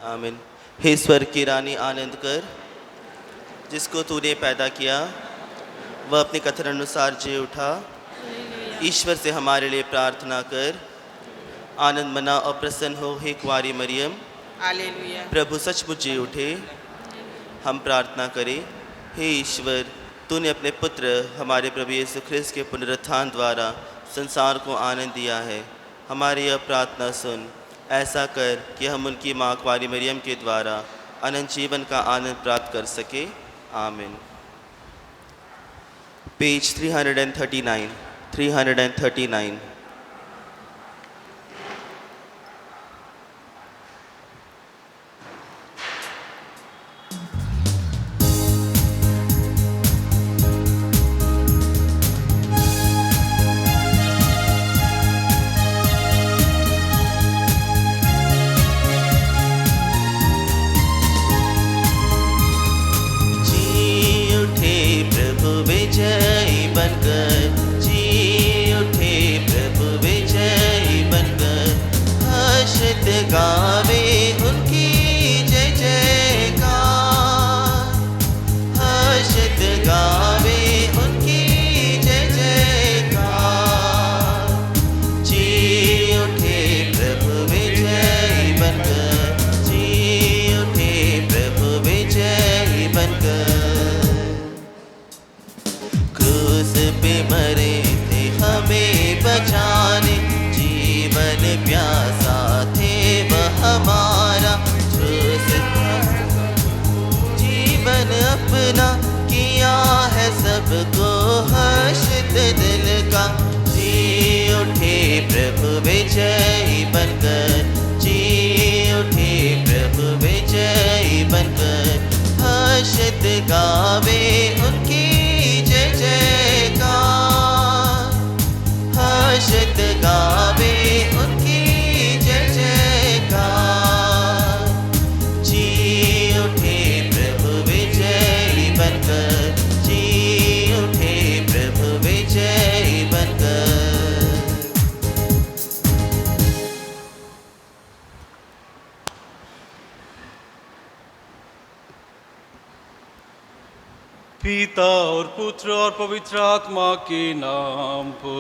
आमीन। हे स्वर्ग की रानी आनंद कर, जिसको तूने पैदा किया वह अपने कथन अनुसार जी उठा। ईश्वर से हमारे लिए प्रार्थना कर। आनंद मना और प्रसन्न हो हे कुंवारी मरियम, हालेलुया। प्रभु सचमुच जी उठे। हम प्रार्थना करें। हे ईश्वर, तूने अपने पुत्र हमारे प्रभु यीशु ख्रिस्त के पुनरुत्थान द्वारा संसार को आनंद दिया है। हमारी यह प्रार्थना सुन। ऐसा कर कि हम उनकी माँ कुंवारी मरियम के द्वारा अनंत जीवन का आनंद प्राप्त कर सके। आमीन। पेज 339। विजयी बनकर जी उठे प्रभु, विजयी बनकर हर्षित गावे उनकी जय जयकार। हर्षित गावे उनकी जय जयकार। जी उठे प्रभु विजयी बनकर, जी उठे प्रभु विजयी बनकर। क्रूस पे मरे थे हमें बचाने, जीवन प्यासा थे वह हमारा। जीवन अपना किया है सबको हर्षित दिल का। जी उठे प्रभु विजयी बनकर, जी उठे प्रभु विजयी बनकर हर्षित गावे उनकी जय जयकार। हर्षित गावे उनकी जय जयकार। जी उठे प्रभु विजयी बनकर, जी उठे प्रभु विजयी बनकर। पिता और पुत्र और पवित्र आत्मा के नाम पर।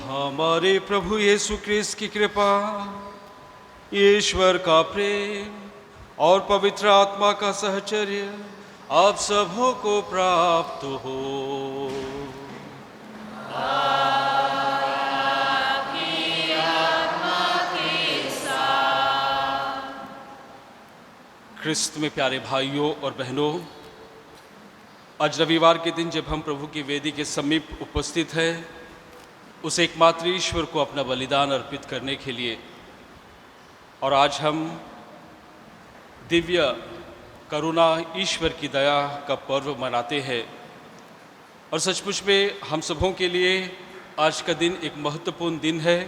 हमारे प्रभु यीशु ख्रिस्त की कृपा, ईश्वर का प्रेम और पवित्र आत्मा का सहचर्य आप सबों को प्राप्त हो। ख्रिस्त में प्यारे भाइयों और बहनों, आज रविवार के दिन जब हम प्रभु की वेदी के समीप उपस्थित हैं, उस एकमात्र ईश्वर को अपना बलिदान अर्पित करने के लिए, और आज हम दिव्य करुणा ईश्वर की दया का पर्व मनाते हैं। और सचमुच में हम सबों के लिए आज का दिन एक महत्वपूर्ण दिन है,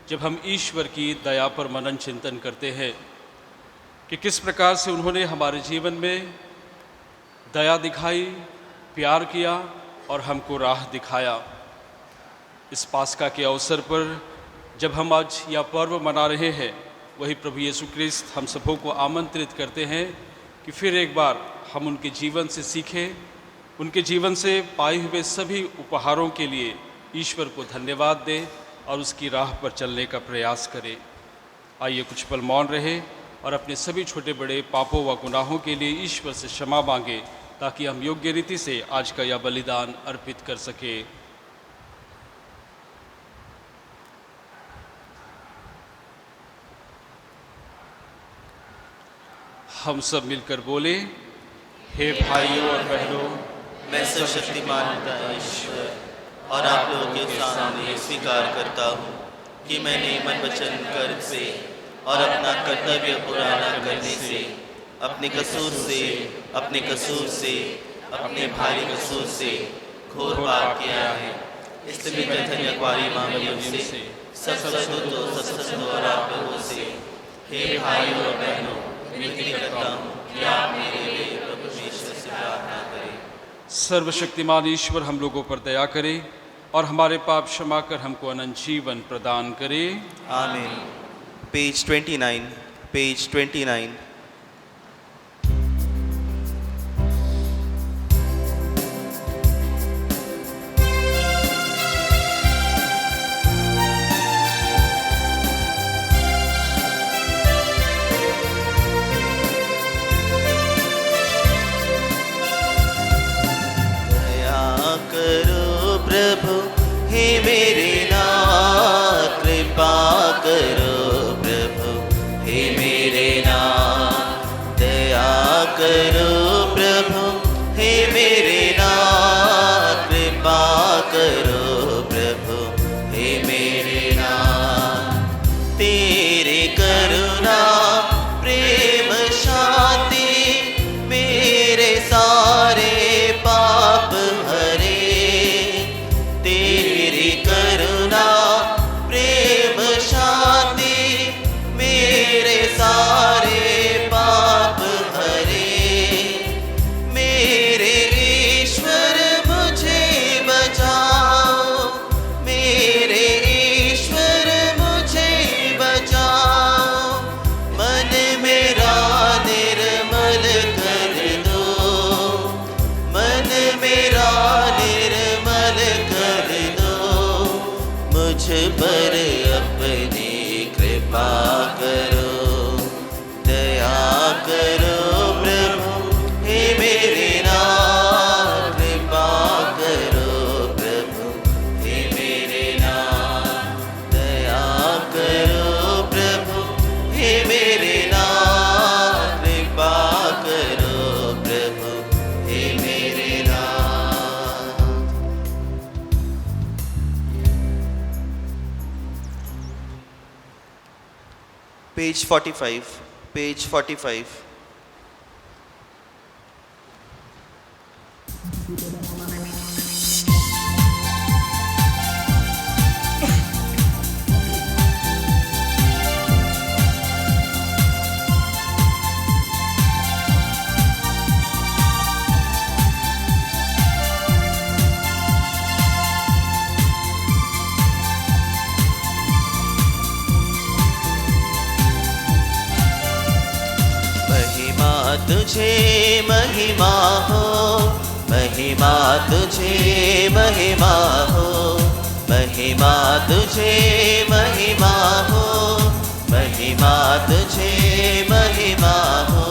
जब हम ईश्वर की दया पर मनन चिंतन करते हैं कि किस प्रकार से उन्होंने हमारे जीवन में दया दिखाई, प्यार किया और हमको राह दिखाया। इस पास्का के अवसर पर जब हम आज यह पर्व मना रहे हैं, वही प्रभु यीशु ख्रिस्त हम सबों को आमंत्रित करते हैं कि फिर एक बार हम उनके जीवन से सीखें, उनके जीवन से पाए हुए सभी उपहारों के लिए ईश्वर को धन्यवाद दें और उसकी राह पर चलने का प्रयास करें। आइए कुछ पल मौन रहे और अपने सभी छोटे बड़े पापों व गुनाहों के लिए ईश्वर से क्षमा मांगे, ताकि हम योग्य रीति से आज का यह बलिदान अर्पित कर सके। हम सब मिलकर बोले, हे भाइयों और बहनों, मैं सर्वशक्तिमान का ईश्वर और आप लोगों के सामने स्वीकार करता हूँ कि मैंने मन वचन कर्म से और अपना कर्तव्य पूरा न करने से, अपने कसूर से, अपने भारी कसूर से घोर पाप किया है। इसलिए मैं धन्य कुंवारी माँ मरियम से, सब सदों और आप लोगों से, हे भाइयों और बहनों, विनती करता हूँ कि आप मेरे लिए प्रभु ईश्वर से प्रार्थना करें। सर्वशक्तिमान ईश्वर हम लोगों पर दया करे और हमारे पाप क्षमा कर हमको अनंत जीवन प्रदान करे। आमीन। Page 29, page 29। प्रभु हे मेरे नाथ, कृपा करो प्रभु हे मेरे नाथ, दया करो प्रभु हे मेरे नाथ, कृपा करो प्रभु हे मेरे नाथ। तेरे करुणा प्रेम शांति मेरे सारे पाप हरे। तेरी करुणा प्रेम शांति मेरे सारे पाप हरे। मेरे ईश्वर मुझे बचाओ, मेरे ईश्वर मुझे बचाओ। मन मेरा निर्मल कर दो, मन मेरा निर्मल कर दो। मुझ पर अपनी कृपा करो, दया करो प्रभु हे मेरे नाथ, कृपा करो प्रभु हे मेरे नाथ, दया करो प्रभु हे मेरे नाथ, कृपा करो प्रभु हे मेरे नाथ। Page 45, page 45। महिमा तुझे महिमा हो, महिमा तुझे महिमा हो, महिमा तुझे महिमा हो, महिमा तुझे महिमा हो।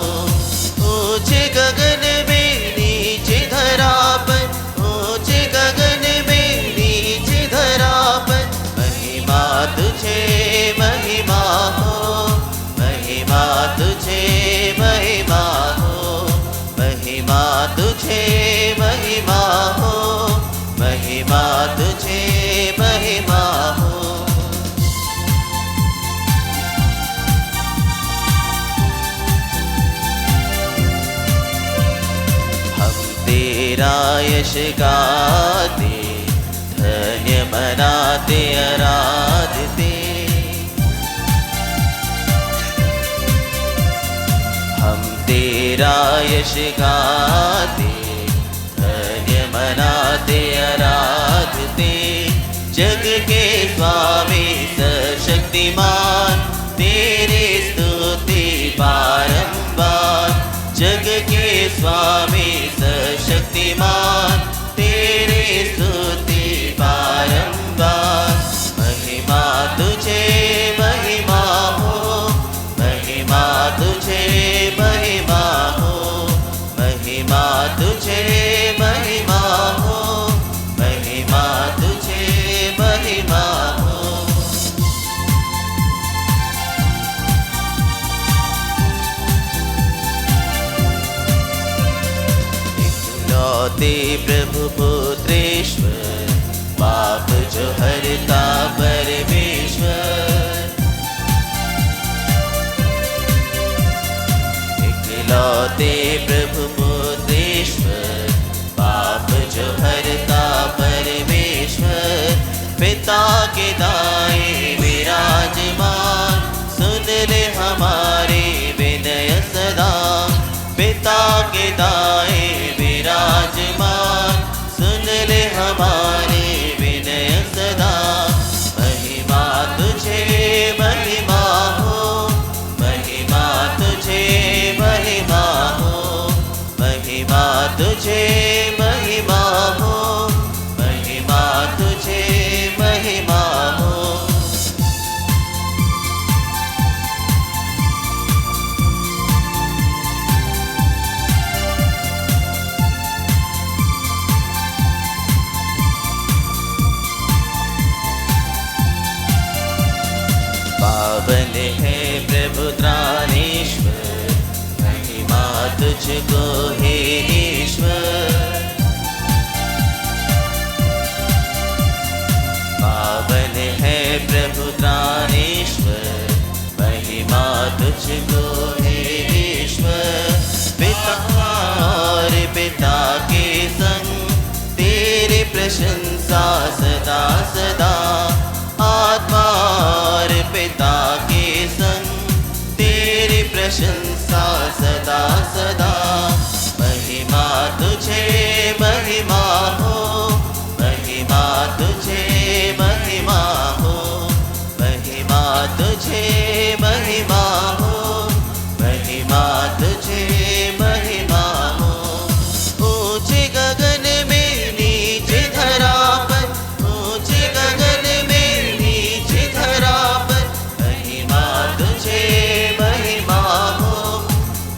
ऊंचे गगन में नीचे धरा पर, ऊंचे गगन में नीचे धरा पर, महिमा तुझे महिमा हो, महिमा तुझे महिमा हो, महिमा तुझे महिमा हो, महिमा तुझे महिमा हो। हम तेरा यश गाते, धन्य मनाते आराधते। हम तेरा यश गाते, धन्य मनाते आराधते। जग के स्वामी सशक्तिमान, तेरे स्तुति बारंबार। जग के स्वामी सशक्तिमान, तेरे स्तुति बारंबार। महिमा तुझे महिमा हो, महिमा तुझे महिमा हो, महिमा तुझे महिमा हो, महिमा तुझे महिमा हो। इकलौते प्रभु पुत्रेश्वर, पाप जो हरता परमेश्वर। इकलौते प्रभु पुत्रेश्वर, पाप जो हरता परमेश्वर। पिता के दाएं विराजमान, सुन ले हमारे विनय सदा। पिता के दाएं विराजमान, सुन ले हमारे विनय महिमा तुझे महिमा हो, महिमा तुझे महिमा हो। पावन है प्रभु त्राणेश्वर, महिमा तुझको हे ईश्वर। पावन है प्रभु त्राणेश्वर, महिमा तुझको हे ईश्वर। पिता और पिता के संग तेरी प्रशंसा सदा सदा, आत्मा और पिता के संग तेरी प्रशंसा सदा सदा। महिमा तुझे महिमा हो, महिमा तुझे महिमा हो, महिमा तुझे महिमा हो, महिमा तुझे महिमा हो। ऊंचे गगन में नीचे धरा पर, ऊंचे गगन में नीचे धरा पर, महिमा तुझे महिमा हो,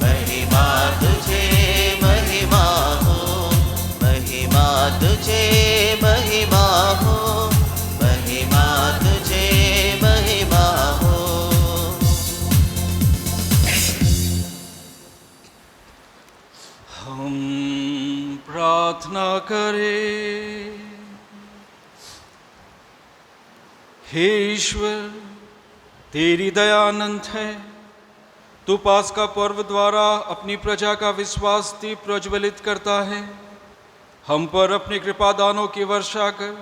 महिमा तुझे महिमा हो, महिमा तुझे महिमा हो, महिमा तुझे महिमा हो। हम प्रार्थना करें। हे ईश्वर, तेरी दया अनंत है। तू पास्का पर्व द्वारा अपनी प्रजा का विश्वास दीप प्रज्वलित करता है। हम पर अपनी कृपा दानों की वर्षा कर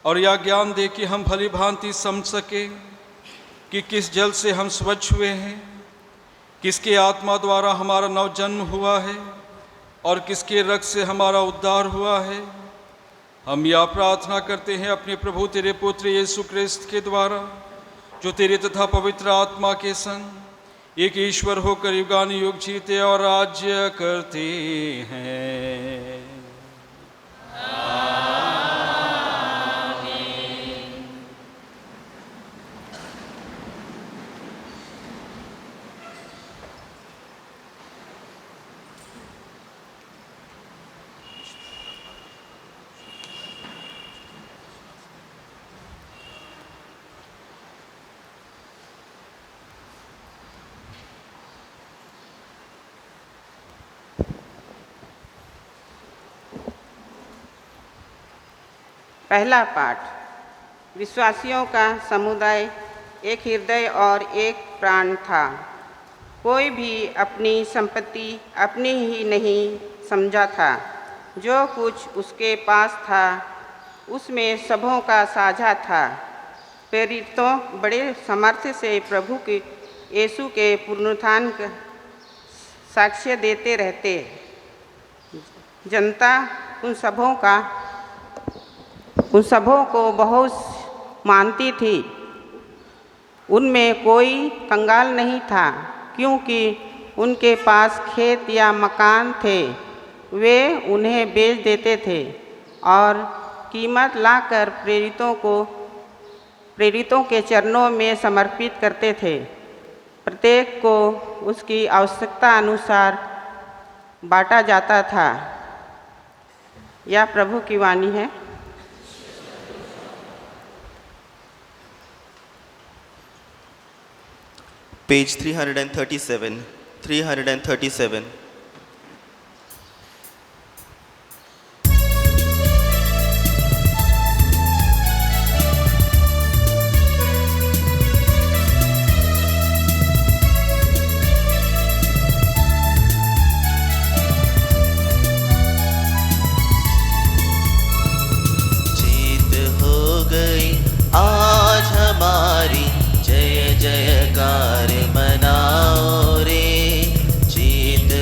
और यह ज्ञान दे कि हम भली भांति समझ सके कि किस जल से हम स्वच्छ हुए हैं, किसके आत्मा द्वारा हमारा नवजन्म हुआ है और किसके रक्त से हमारा उद्धार हुआ है। हम यह प्रार्थना करते हैं अपने प्रभु तेरे पुत्र यीशु क्रिस्त के द्वारा, जो तेरे तथा पवित्र आत्मा के संग एक ईश्वर होकर युगानुयुग जीते और राज्य करते हैं। पहला पाठ। विश्वासियों का समुदाय एक हृदय और एक प्राण था। कोई भी अपनी संपत्ति अपनी ही नहीं समझा था। जो कुछ उसके पास था उसमें सबों का साझा था। प्रेरितों बड़े सामर्थ्य से प्रभु के यीशु के पुनरुत्थान का साक्ष्य देते रहते। जनता उन सबों को बहुत मानती थी। उनमें कोई कंगाल नहीं था, क्योंकि उनके पास खेत या मकान थे। वे उन्हें बेच देते थे और कीमत लाकर प्रेरितों के चरणों में समर्पित करते थे। प्रत्येक को उसकी आवश्यकता अनुसार बांटा जाता था। यह प्रभु की वाणी है। Page 337. जीत हो गई आज हमारी, जय जयकार मनाओ रे। जीत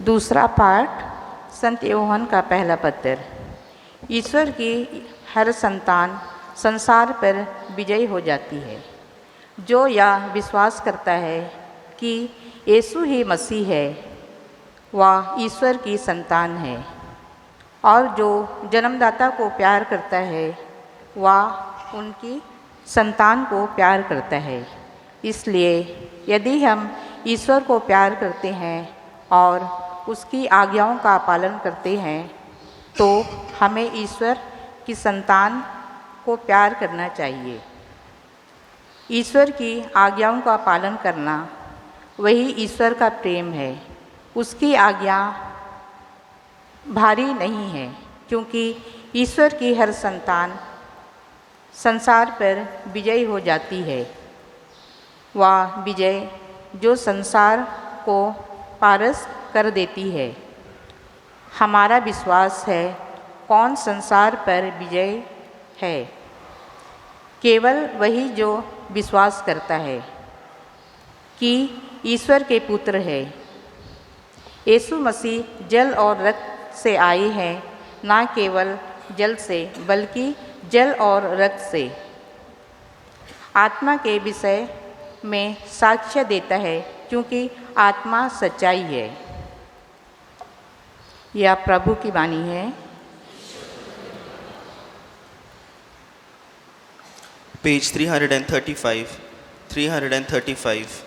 दूसरा पाठ संत यूहन्ना का पहला पत्र। ईश्वर की हर संतान संसार पर विजयी हो जाती है। जो यह विश्वास करता है कि यीशु ही मसीह है, वह ईश्वर की संतान है, और जो जन्मदाता को प्यार करता है वह उनकी संतान को प्यार करता है। इसलिए यदि हम ईश्वर को प्यार करते हैं और उसकी आज्ञाओं का पालन करते हैं तो हमें ईश्वर की संतान को प्यार करना चाहिए। ईश्वर की आज्ञाओं का पालन करना वही ईश्वर का प्रेम है। उसकी आज्ञा भारी नहीं है, क्योंकि ईश्वर की हर संतान संसार पर विजयी हो जाती है। वह विजय जो संसार को पारस कर देती है। हमारा विश्वास है, कौन संसार पर विजय है? केवल वही जो विश्वास करता है कि ईश्वर के पुत्र है। यीशु मसीह जल और रक्त से आए हैं, ना केवल जल से बल्कि जल और रक्त से। आत्मा के विषय में साक्ष्य देता है, क्योंकि आत्मा सच्चाई है। यह प्रभु की वाणी है। पेज 335।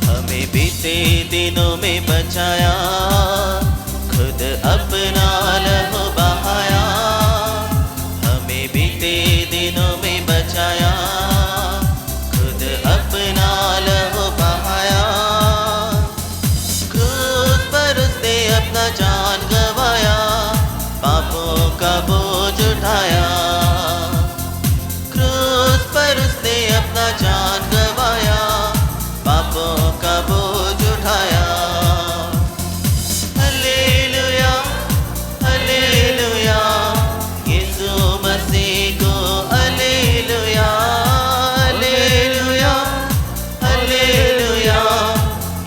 हमें बीते दिनों में बचाया, खुद अपना लहू बहाया। हमें बीते दिनों में बचाया, खुद अपना लहू बहाया। क्रूस पर उसने अपना जान गवाया, पापों का बोझ उठाया। क्रूस पर उसने अपना जान गवाया, पापों का बोझ उठाया। हालेलुया, हालेलुया, यीशु मसीह को हालेलुया, हालेलुया, हालेलुया,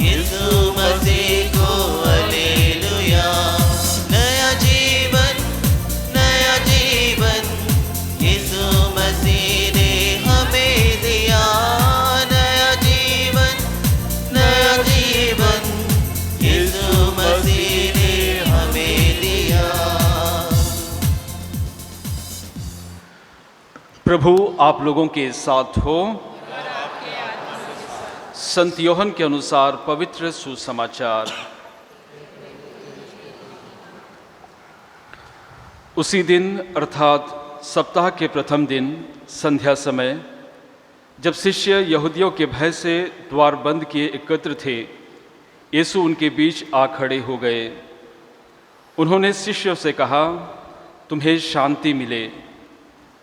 यीशु मसीह को हालेलुया। नया जीवन, नया जीवन यीशु मसीह ने हमें दिया। नया जीवन, नया जीवन यीशु मसीह ने हमें दिया। प्रभु आप लोगों के साथ हो। संत यूहन्ना के अनुसार पवित्र सुसमाचार। उसी दिन अर्थात सप्ताह के प्रथम दिन संध्या समय, जब शिष्य यहूदियों के भय से द्वार बंद किए एकत्र थे, यीशु उनके बीच आ खड़े हो गए। उन्होंने शिष्यों से कहा, तुम्हें शांति मिले।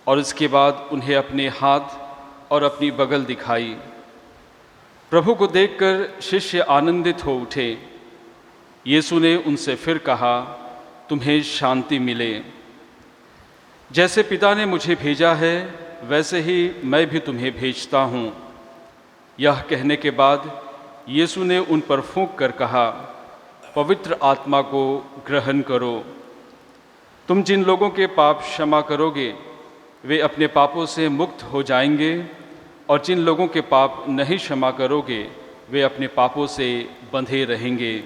और इसके बाद उन्हें अपने हाथ और अपनी बगल दिखाई। प्रभु को देखकर शिष्य आनंदित हो उठे। यीशु ने उनसे फिर कहा, तुम्हें शांति मिले। जैसे पिता ने मुझे भेजा है, वैसे ही मैं भी तुम्हें भेजता हूँ। यह कहने के बाद यीशु ने उन पर फूंक कर कहा, पवित्र आत्मा को ग्रहण करो। तुम जिन लोगों के पाप क्षमा करोगे, वे अपने पापों से मुक्त हो जाएंगे, और जिन लोगों के पाप नहीं क्षमा करोगे, वे अपने पापों से बंधे रहेंगे।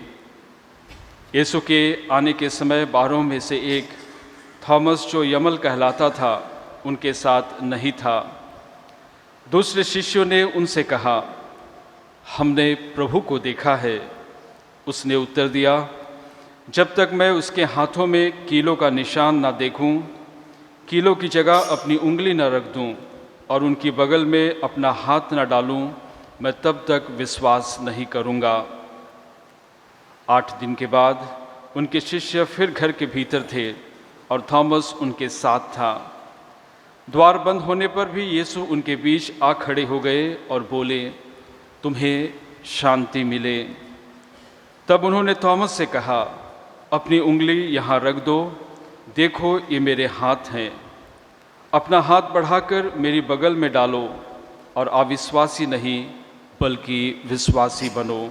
यीशु के आने के समय 12 में से एक थॉमस, जो यमल कहलाता था, उनके साथ नहीं था। दूसरे शिष्यों ने उनसे कहा, हमने प्रभु को देखा है। उसने उत्तर दिया, जब तक मैं उसके हाथों में कीलों का निशान ना देखूं, कीलों की जगह अपनी उंगली न रख दूं और उनकी बगल में अपना हाथ न डालूं, मैं तब तक विश्वास नहीं करूंगा। 8 दिन के बाद उनके शिष्य फिर घर के भीतर थे और थॉमस उनके साथ था। द्वार बंद होने पर भी यीशु उनके बीच आ खड़े हो गए और बोले, तुम्हें शांति मिले। तब उन्होंने थॉमस से कहा, अपनी उंगली यहाँ रख दो, देखो ये मेरे हाथ हैं। अपना हाथ बढ़ाकर मेरी बगल में डालो और अविश्वासी नहीं बल्कि विश्वासी बनो।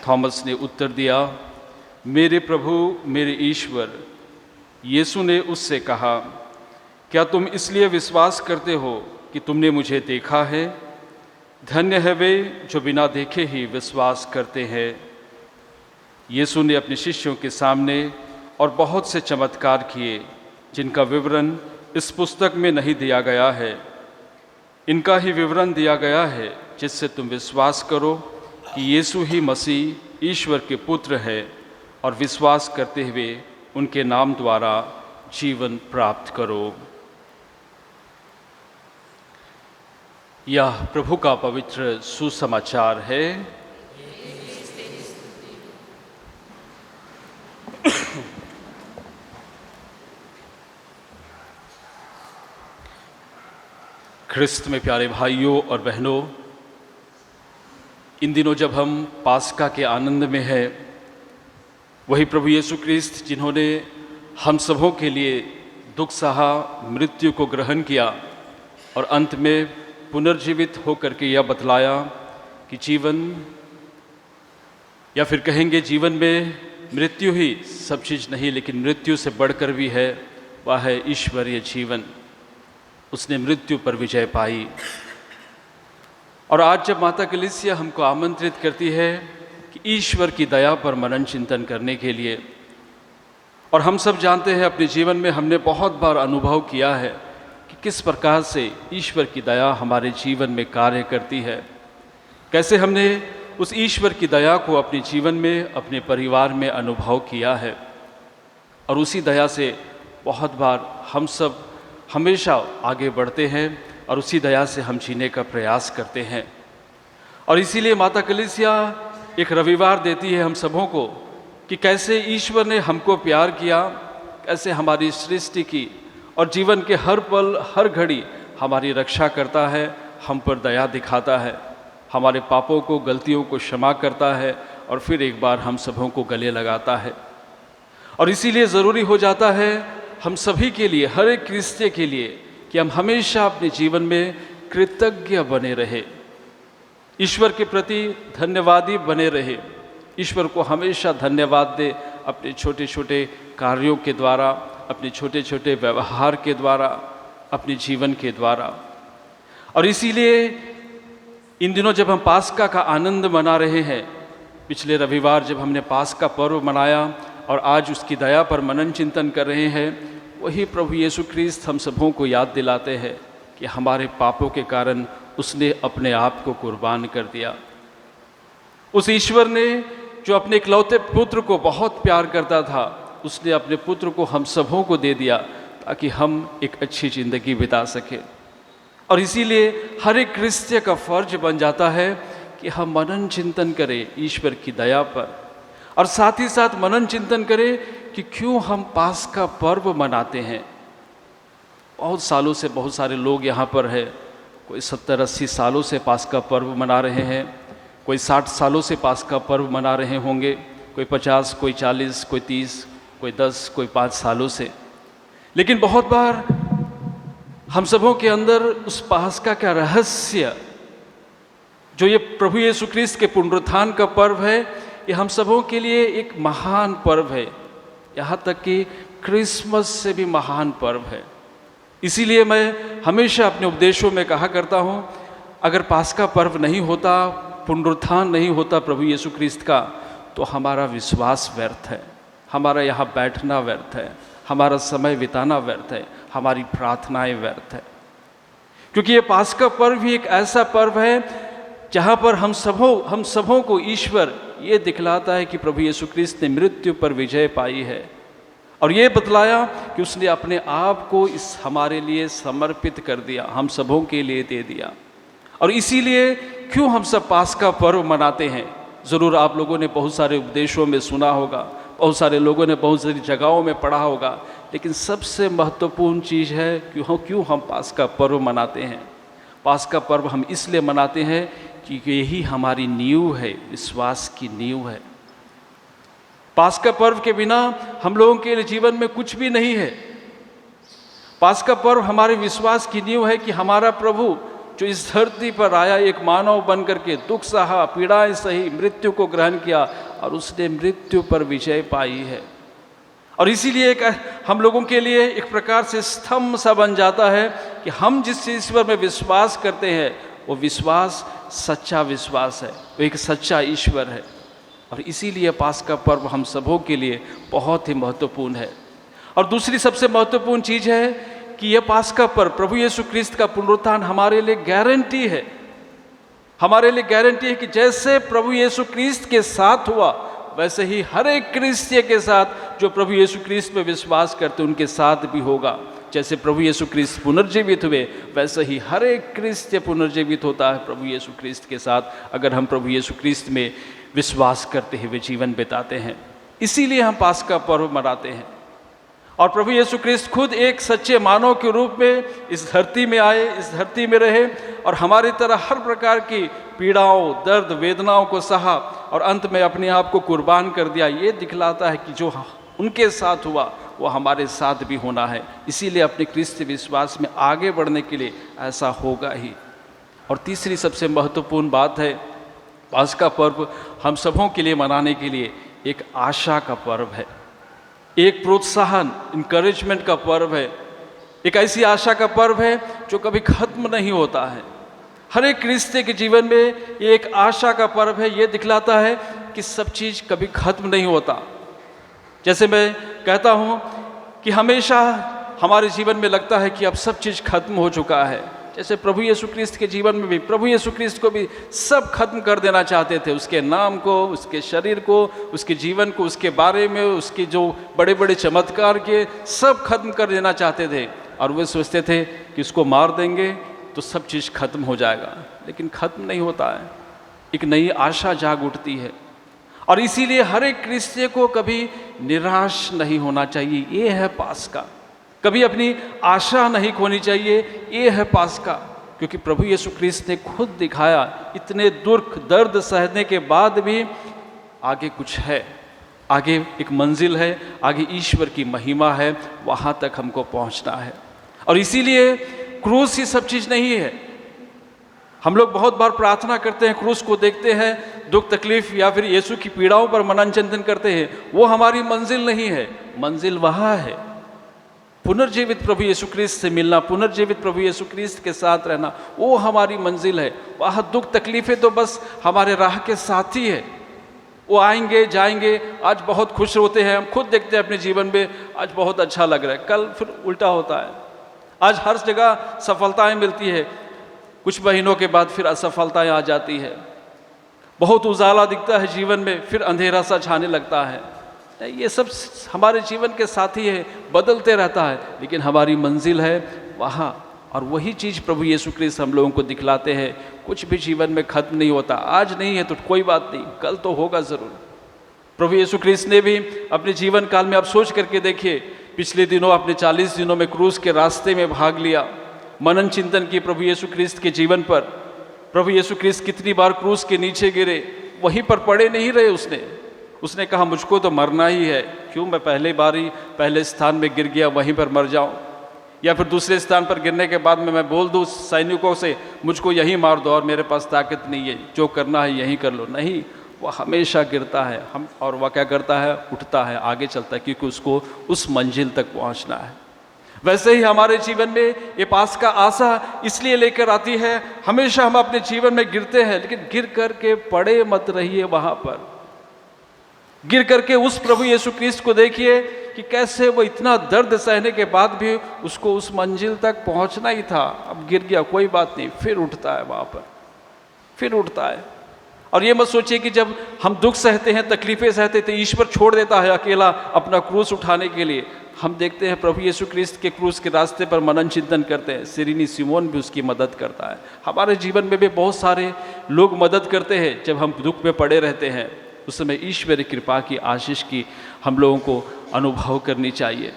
थॉमस ने उत्तर दिया, मेरे प्रभु मेरे ईश्वर। यीशु ने उससे कहा, क्या तुम इसलिए विश्वास करते हो कि तुमने मुझे देखा है? धन्य है वे जो बिना देखे ही विश्वास करते हैं। यीशु ने अपने शिष्यों के सामने और बहुत से चमत्कार किए जिनका विवरण इस पुस्तक में नहीं दिया गया है। इनका ही विवरण दिया गया है जिससे तुम विश्वास करो कि यीशु ही मसीह ईश्वर के पुत्र है और विश्वास करते हुए उनके नाम द्वारा जीवन प्राप्त करो। यह प्रभु का पवित्र सुसमाचार है। ख्रिस्त में प्यारे भाइयों और बहनों, इन दिनों जब हम पास्का के आनंद में हैं, वही प्रभु यीशु ख्रिस्त जिन्होंने हम सबों के लिए दुख सहा, मृत्यु को ग्रहण किया और अंत में पुनर्जीवित होकर के यह बतलाया कि जीवन, या फिर कहेंगे जीवन में मृत्यु ही सब चीज़ नहीं, लेकिन मृत्यु से बढ़कर भी है, वह है ईश्वरीय जीवन। उसने मृत्यु पर विजय पाई। और आज जब माता कलीसिया हमको आमंत्रित करती है कि ईश्वर की दया पर मनन चिंतन करने के लिए, और हम सब जानते हैं अपने जीवन में हमने बहुत बार अनुभव किया है कि किस प्रकार से ईश्वर की दया हमारे जीवन में कार्य करती है, कैसे हमने उस ईश्वर की दया को अपने जीवन में, अपने परिवार में अनुभव किया है। और उसी दया से बहुत बार हम सब हमेशा आगे बढ़ते हैं और उसी दया से हम जीने का प्रयास करते हैं। और इसीलिए माता कलीसिया एक रविवार देती है हम सबों को कि कैसे ईश्वर ने हमको प्यार किया, कैसे हमारी सृष्टि की और जीवन के हर पल हर घड़ी हमारी रक्षा करता है, हम पर दया दिखाता है, हमारे पापों को, गलतियों को क्षमा करता है और फिर एक बार हम सबों को गले लगाता है। और इसीलिए ज़रूरी हो जाता है हम सभी के लिए, हर एक क्रिस्टियन के लिए, कि हम हमेशा अपने जीवन में कृतज्ञ बने रहे, ईश्वर के प्रति धन्यवादी बने रहे, ईश्वर को हमेशा धन्यवाद दे अपने छोटे छोटे कार्यों के द्वारा, अपने छोटे छोटे व्यवहार के द्वारा, अपने जीवन के द्वारा। और इसीलिए इन दिनों जब हम पास्का का आनंद मना रहे हैं, पिछले रविवार जब हमने पास्का पर्व मनाया और आज उसकी दया पर मनन चिंतन कर रहे हैं, वही प्रभु यीशु ख्रिस्त हम सबों को याद दिलाते हैं कि हमारे पापों के कारण उसने अपने आप को कुर्बान कर दिया। उस ईश्वर ने जो अपने इकलौते पुत्र को बहुत प्यार करता था, उसने अपने पुत्र को हम सबों को दे दिया ताकि हम एक अच्छी ज़िंदगी बिता सकें। और इसीलिए हर एक क्रिस्टियन का फर्ज बन जाता है कि हम मनन चिंतन करें ईश्वर की दया पर, और साथ ही साथ मनन चिंतन करें कि क्यों हम पास्का पर्व मनाते हैं। बहुत सालों से बहुत सारे लोग यहाँ पर है, कोई 70-80 सालों से पास्का पर्व मना रहे हैं, कोई 60 सालों से पास्का पर्व मना रहे होंगे, कोई 50, कोई 40, कोई 30, कोई 10, कोई 5 सालों से। लेकिन बहुत बार हम सबों के अंदर उस पास्का का रहस्य, जो ये प्रभु यीशु ख्रिस्त के पुनरुत्थान का पर्व है, ये हम सबों के लिए एक महान पर्व है, यहाँ तक कि क्रिसमस से भी महान पर्व है। इसीलिए मैं हमेशा अपने उपदेशों में कहा करता हूँ, अगर पास्का पर्व नहीं होता, पुनरुत्थान नहीं होता प्रभु यीशु ख्रिस्त का, तो हमारा विश्वास व्यर्थ है, हमारा यहाँ बैठना व्यर्थ है, हमारा समय बिताना व्यर्थ है, हमारी प्रार्थनाएं व्यर्थ है। क्योंकि ये पास्का पर्व भी एक ऐसा पर्व है जहाँ पर हम सबों को ईश्वर ये दिखलाता है कि प्रभु यीशु ख्रिस्त ने मृत्यु पर विजय पाई है, और ये बतलाया कि उसने अपने आप को इस हमारे लिए समर्पित कर दिया, हम सबों के लिए दे दिया। और इसीलिए क्यों हम सब पास्का पर्व मनाते हैं, ज़रूर आप लोगों ने बहुत सारे उपदेशों में सुना होगा, बहुत सारे लोगों ने बहुत सारी जगहों में पढ़ा होगा, लेकिन सबसे महत्वपूर्ण चीज़ है क्यों हम पास्का पर्व मनाते हैं। पास्का पर्व हम इसलिए मनाते हैं क्योंकि यही हमारी नींव है, विश्वास की नींव है। पास्का पर्व के बिना हम लोगों के जीवन में कुछ भी नहीं है। पास्का पर्व हमारे विश्वास की नींव है कि हमारा प्रभु जो इस धरती पर आया, एक मानव बन करके दुख सहा, पीड़ाएं सही, मृत्यु को ग्रहण किया और उसने मृत्यु पर विजय पाई है। और इसीलिए हम लोगों के लिए एक प्रकार से स्तंभ सा बन जाता है कि हम जिस ईश्वर में विश्वास करते हैं वो विश्वास सच्चा विश्वास है, वो एक सच्चा ईश्वर है। और इसीलिए पास्का पर्व हम सबों के लिए बहुत ही महत्वपूर्ण है। और दूसरी सबसे महत्वपूर्ण चीज़ है कि यह पास्का पर्व प्रभु यीशु क्रिस्त का पुनरुत्थान हमारे लिए गारंटी है। हमारे लिए गारंटी है कि जैसे प्रभु यीशु क्रिस्त के साथ हुआ वैसे ही हर एक क्रिस्तीय के साथ जो प्रभु यीशु क्रिस्त में विश्वास करते उनके साथ भी होगा। जैसे प्रभु यीशु क्रिस्त पुनर्जीवित हुए वैसे ही हर एक क्रिस्तीय पुनर्जीवित होता है प्रभु यीशु क्रिस्त के साथ, अगर हम प्रभु यीशु क्रिस्त में विश्वास करते हुए जीवन बिताते हैं। इसीलिए हम पास्का पर्व मनाते हैं। और प्रभु यीशु क्रिस्त खुद एक सच्चे मानव के रूप में इस धरती में आए, इस धरती में रहे और हमारी तरह हर प्रकार की पीड़ाओं, दर्द, वेदनाओं को सहा और अंत में अपने आप को कुर्बान कर दिया। ये दिखलाता है कि जो उनके साथ हुआ वो हमारे साथ भी होना है। इसीलिए अपने क्रिस्तीय विश्वास में आगे बढ़ने के लिए ऐसा होगा ही। और तीसरी सबसे महत्वपूर्ण बात है, पास्का पर्व हम सबों के लिए मनाने के लिए एक आशा का पर्व है, एक प्रोत्साहन, इनकरेजमेंट का पर्व है, एक ऐसी आशा का पर्व है जो कभी खत्म नहीं होता है। हर एक क्रिस्तीय के जीवन में ये एक आशा का पर्व है। ये दिखलाता है कि सब चीज़ कभी खत्म नहीं होता। जैसे मैं कहता हूँ कि हमेशा हमारे जीवन में लगता है कि अब सब चीज़ खत्म हो चुका है। जैसे प्रभु यीशु क्रिस्त के जीवन में भी प्रभु यीशु क्रिस्त को भी सब खत्म कर देना चाहते थे, उसके नाम को, उसके शरीर को, उसके जीवन को, उसके बारे में, उसके जो बड़े बड़े चमत्कार के सब खत्म कर देना चाहते थे। और वे सोचते थे कि इसको मार देंगे तो सब चीज़ खत्म हो जाएगा, लेकिन खत्म नहीं होता है। एक नई आशा जाग उठती है। और इसीलिए हर एक क्रिस्तीय को कभी निराश नहीं होना चाहिए। ये है पास्का। कभी अपनी आशा नहीं खोनी चाहिए। ये है पास्का, क्योंकि प्रभु यीशु क्रिस्त ने खुद दिखाया इतने दुख दर्द सहने के बाद भी आगे कुछ है, आगे एक मंजिल है, आगे ईश्वर की महिमा है, वहाँ तक हमको पहुँचना है। और इसीलिए क्रूस ही सब चीज़ नहीं है। हम लोग बहुत बार प्रार्थना करते हैं, क्रूस को देखते हैं, दुख तकलीफ या फिर यीशु की पीड़ाओं पर मनन चिंतन करते हैं। वो हमारी मंजिल नहीं है। मंजिल वहाँ है, पुनर्जीवित प्रभु यीशु क्रिस्त से मिलना, पुनर्जीवित प्रभु यीशु क्रिस्त के साथ रहना, वो हमारी मंजिल है। वहाँ दुख तकलीफें तो बस हमारे राह के साथी है। वो आएंगे जाएंगे। आज बहुत खुश होते हैं, हम खुद देखते हैं अपने जीवन में, आज बहुत अच्छा लग रहा है, कल फिर उल्टा होता है। आज हर जगह सफलताएं मिलती है, कुछ महीनों के बाद फिर असफलताएं आ जाती है। बहुत उजाला दिखता है जीवन में, फिर अंधेरा सा छाने लगता है। ये सब हमारे जीवन के साथी है, बदलते रहता है, लेकिन हमारी मंजिल है वहाँ। और वही चीज़ प्रभु यीशु क्रिस्त हम लोगों को दिखलाते हैं। कुछ भी जीवन में खत्म नहीं होता। आज नहीं है तो कोई बात नहीं, कल तो होगा ज़रूर। प्रभु यीशु क्रिस्त ने भी अपने जीवन काल में, आप सोच करके देखिए, पिछले दिनों अपने 40 दिनों में क्रूस के रास्ते में भाग लिया, मनन चिंतन की प्रभु यीशु क्रिस्त के जीवन पर। प्रभु यीशु क्रिस्त कितनी बार क्रूस के नीचे गिरे, वहीं पर पड़े नहीं रहे। उसने कहा मुझको तो मरना ही है, क्यों मैं पहले स्थान में गिर गया, वहीं पर मर जाऊं, या फिर दूसरे स्थान पर गिरने के बाद में मैं बोल दूं सैनिकों से मुझको यहीं मार दो और मेरे पास ताकत नहीं है, जो करना है यहीं कर लो। नहीं, वह हमेशा गिरता है और वह क्या करता है, उठता है, आगे चलता है, क्योंकि उसको उस मंजिल तक पहुंचना है। वैसे ही हमारे जीवन में ये पास्का आशा इसलिए लेकर आती है। हमेशा हम अपने जीवन में गिरते हैं, लेकिन गिर करके पड़े मत रहिए। वहाँ पर गिर करके उस प्रभु यीशु क्रिस्त को देखिए कि कैसे वो इतना दर्द सहने के बाद भी उसको उस मंजिल तक पहुंचना ही था। अब गिर गया, कोई बात नहीं, फिर उठता है, वहाँ पर फिर उठता है। और ये मत सोचिए कि जब हम दुख सहते हैं, तकलीफें सहते थे, ईश्वर छोड़ देता है अकेला अपना क्रूस उठाने के लिए। हम देखते हैं प्रभु यीशु क्रिस्त के क्रूस के रास्ते पर मनन चिंतन करते हैं, सिरिनी सिमोन भी उसकी मदद करता है। हमारे जीवन में भी बहुत सारे लोग मदद करते हैं। जब हम दुख में पड़े रहते हैं उस समय ईश्वरीय कृपा की, आशीष की हम लोगों को अनुभव करनी चाहिए।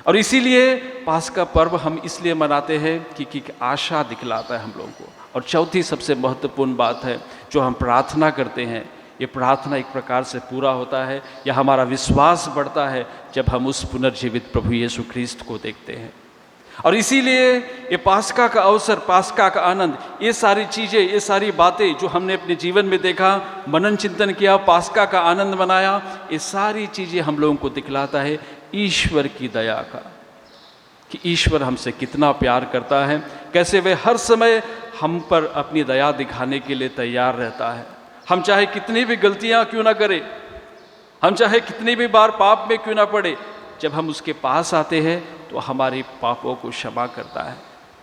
और इसीलिए पास्का पर्व हम इसलिए मनाते हैं कि आशा दिखलाता है हम लोगों को। और चौथी सबसे महत्वपूर्ण बात है, जो हम प्रार्थना करते हैं, ये प्रार्थना एक प्रकार से पूरा होता है या हमारा विश्वास बढ़ता है जब हम उस पुनर्जीवित प्रभु यीशु ख्रीस्त को देखते हैं। और इसीलिए ये पास्का का अवसर, पास्का का आनंद, ये सारी चीज़ें, ये सारी बातें जो हमने अपने जीवन में देखा, मनन चिंतन किया, पास्का का आनंद मनाया, ये सारी चीज़ें हम लोगों को दिखलाता है ईश्वर की दया का, कि ईश्वर हमसे कितना प्यार करता है, कैसे वे हर समय हम पर अपनी दया दिखाने के लिए तैयार रहता है। हम चाहे कितनी भी गलतियां क्यों ना करें, हम चाहे कितनी भी बार पाप में क्यों ना पड़े, जब हम उसके पास आते हैं तो हमारे पापों को क्षमा करता है।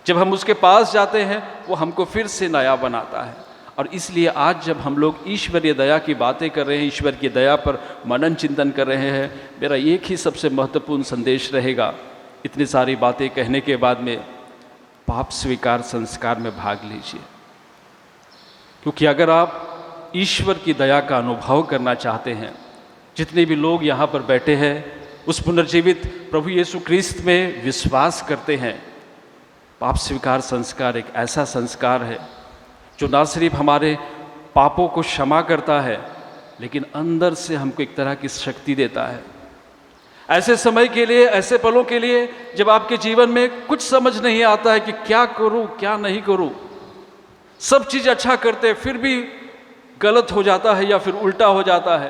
जब हम उसके पास जाते हैं वो हमको फिर से नया बनाता है। और इसलिए आज जब हम लोग ईश्वरीय दया की बातें कर रहे हैं, ईश्वर की दया पर मनन चिंतन कर रहे हैं, मेरा एक ही सबसे महत्वपूर्ण संदेश रहेगा, इतनी सारी बातें कहने के बाद में पाप स्वीकार संस्कार में भाग लीजिए। क्योंकि अगर आप ईश्वर की दया का अनुभव करना चाहते हैं, जितने भी लोग यहाँ पर बैठे हैं उस पुनर्जीवित प्रभु यीशु ख्रीस्त में विश्वास करते हैं, पाप स्वीकार संस्कार एक ऐसा संस्कार है जो ना सिर्फ हमारे पापों को क्षमा करता है, लेकिन अंदर से हमको एक तरह की शक्ति देता है। ऐसे समय के लिए, ऐसे पलों के लिए जब आपके जीवन में कुछ समझ नहीं आता है कि क्या करूं क्या नहीं करूं, सब चीज़ अच्छा करते फिर भी गलत हो जाता है या फिर उल्टा हो जाता है,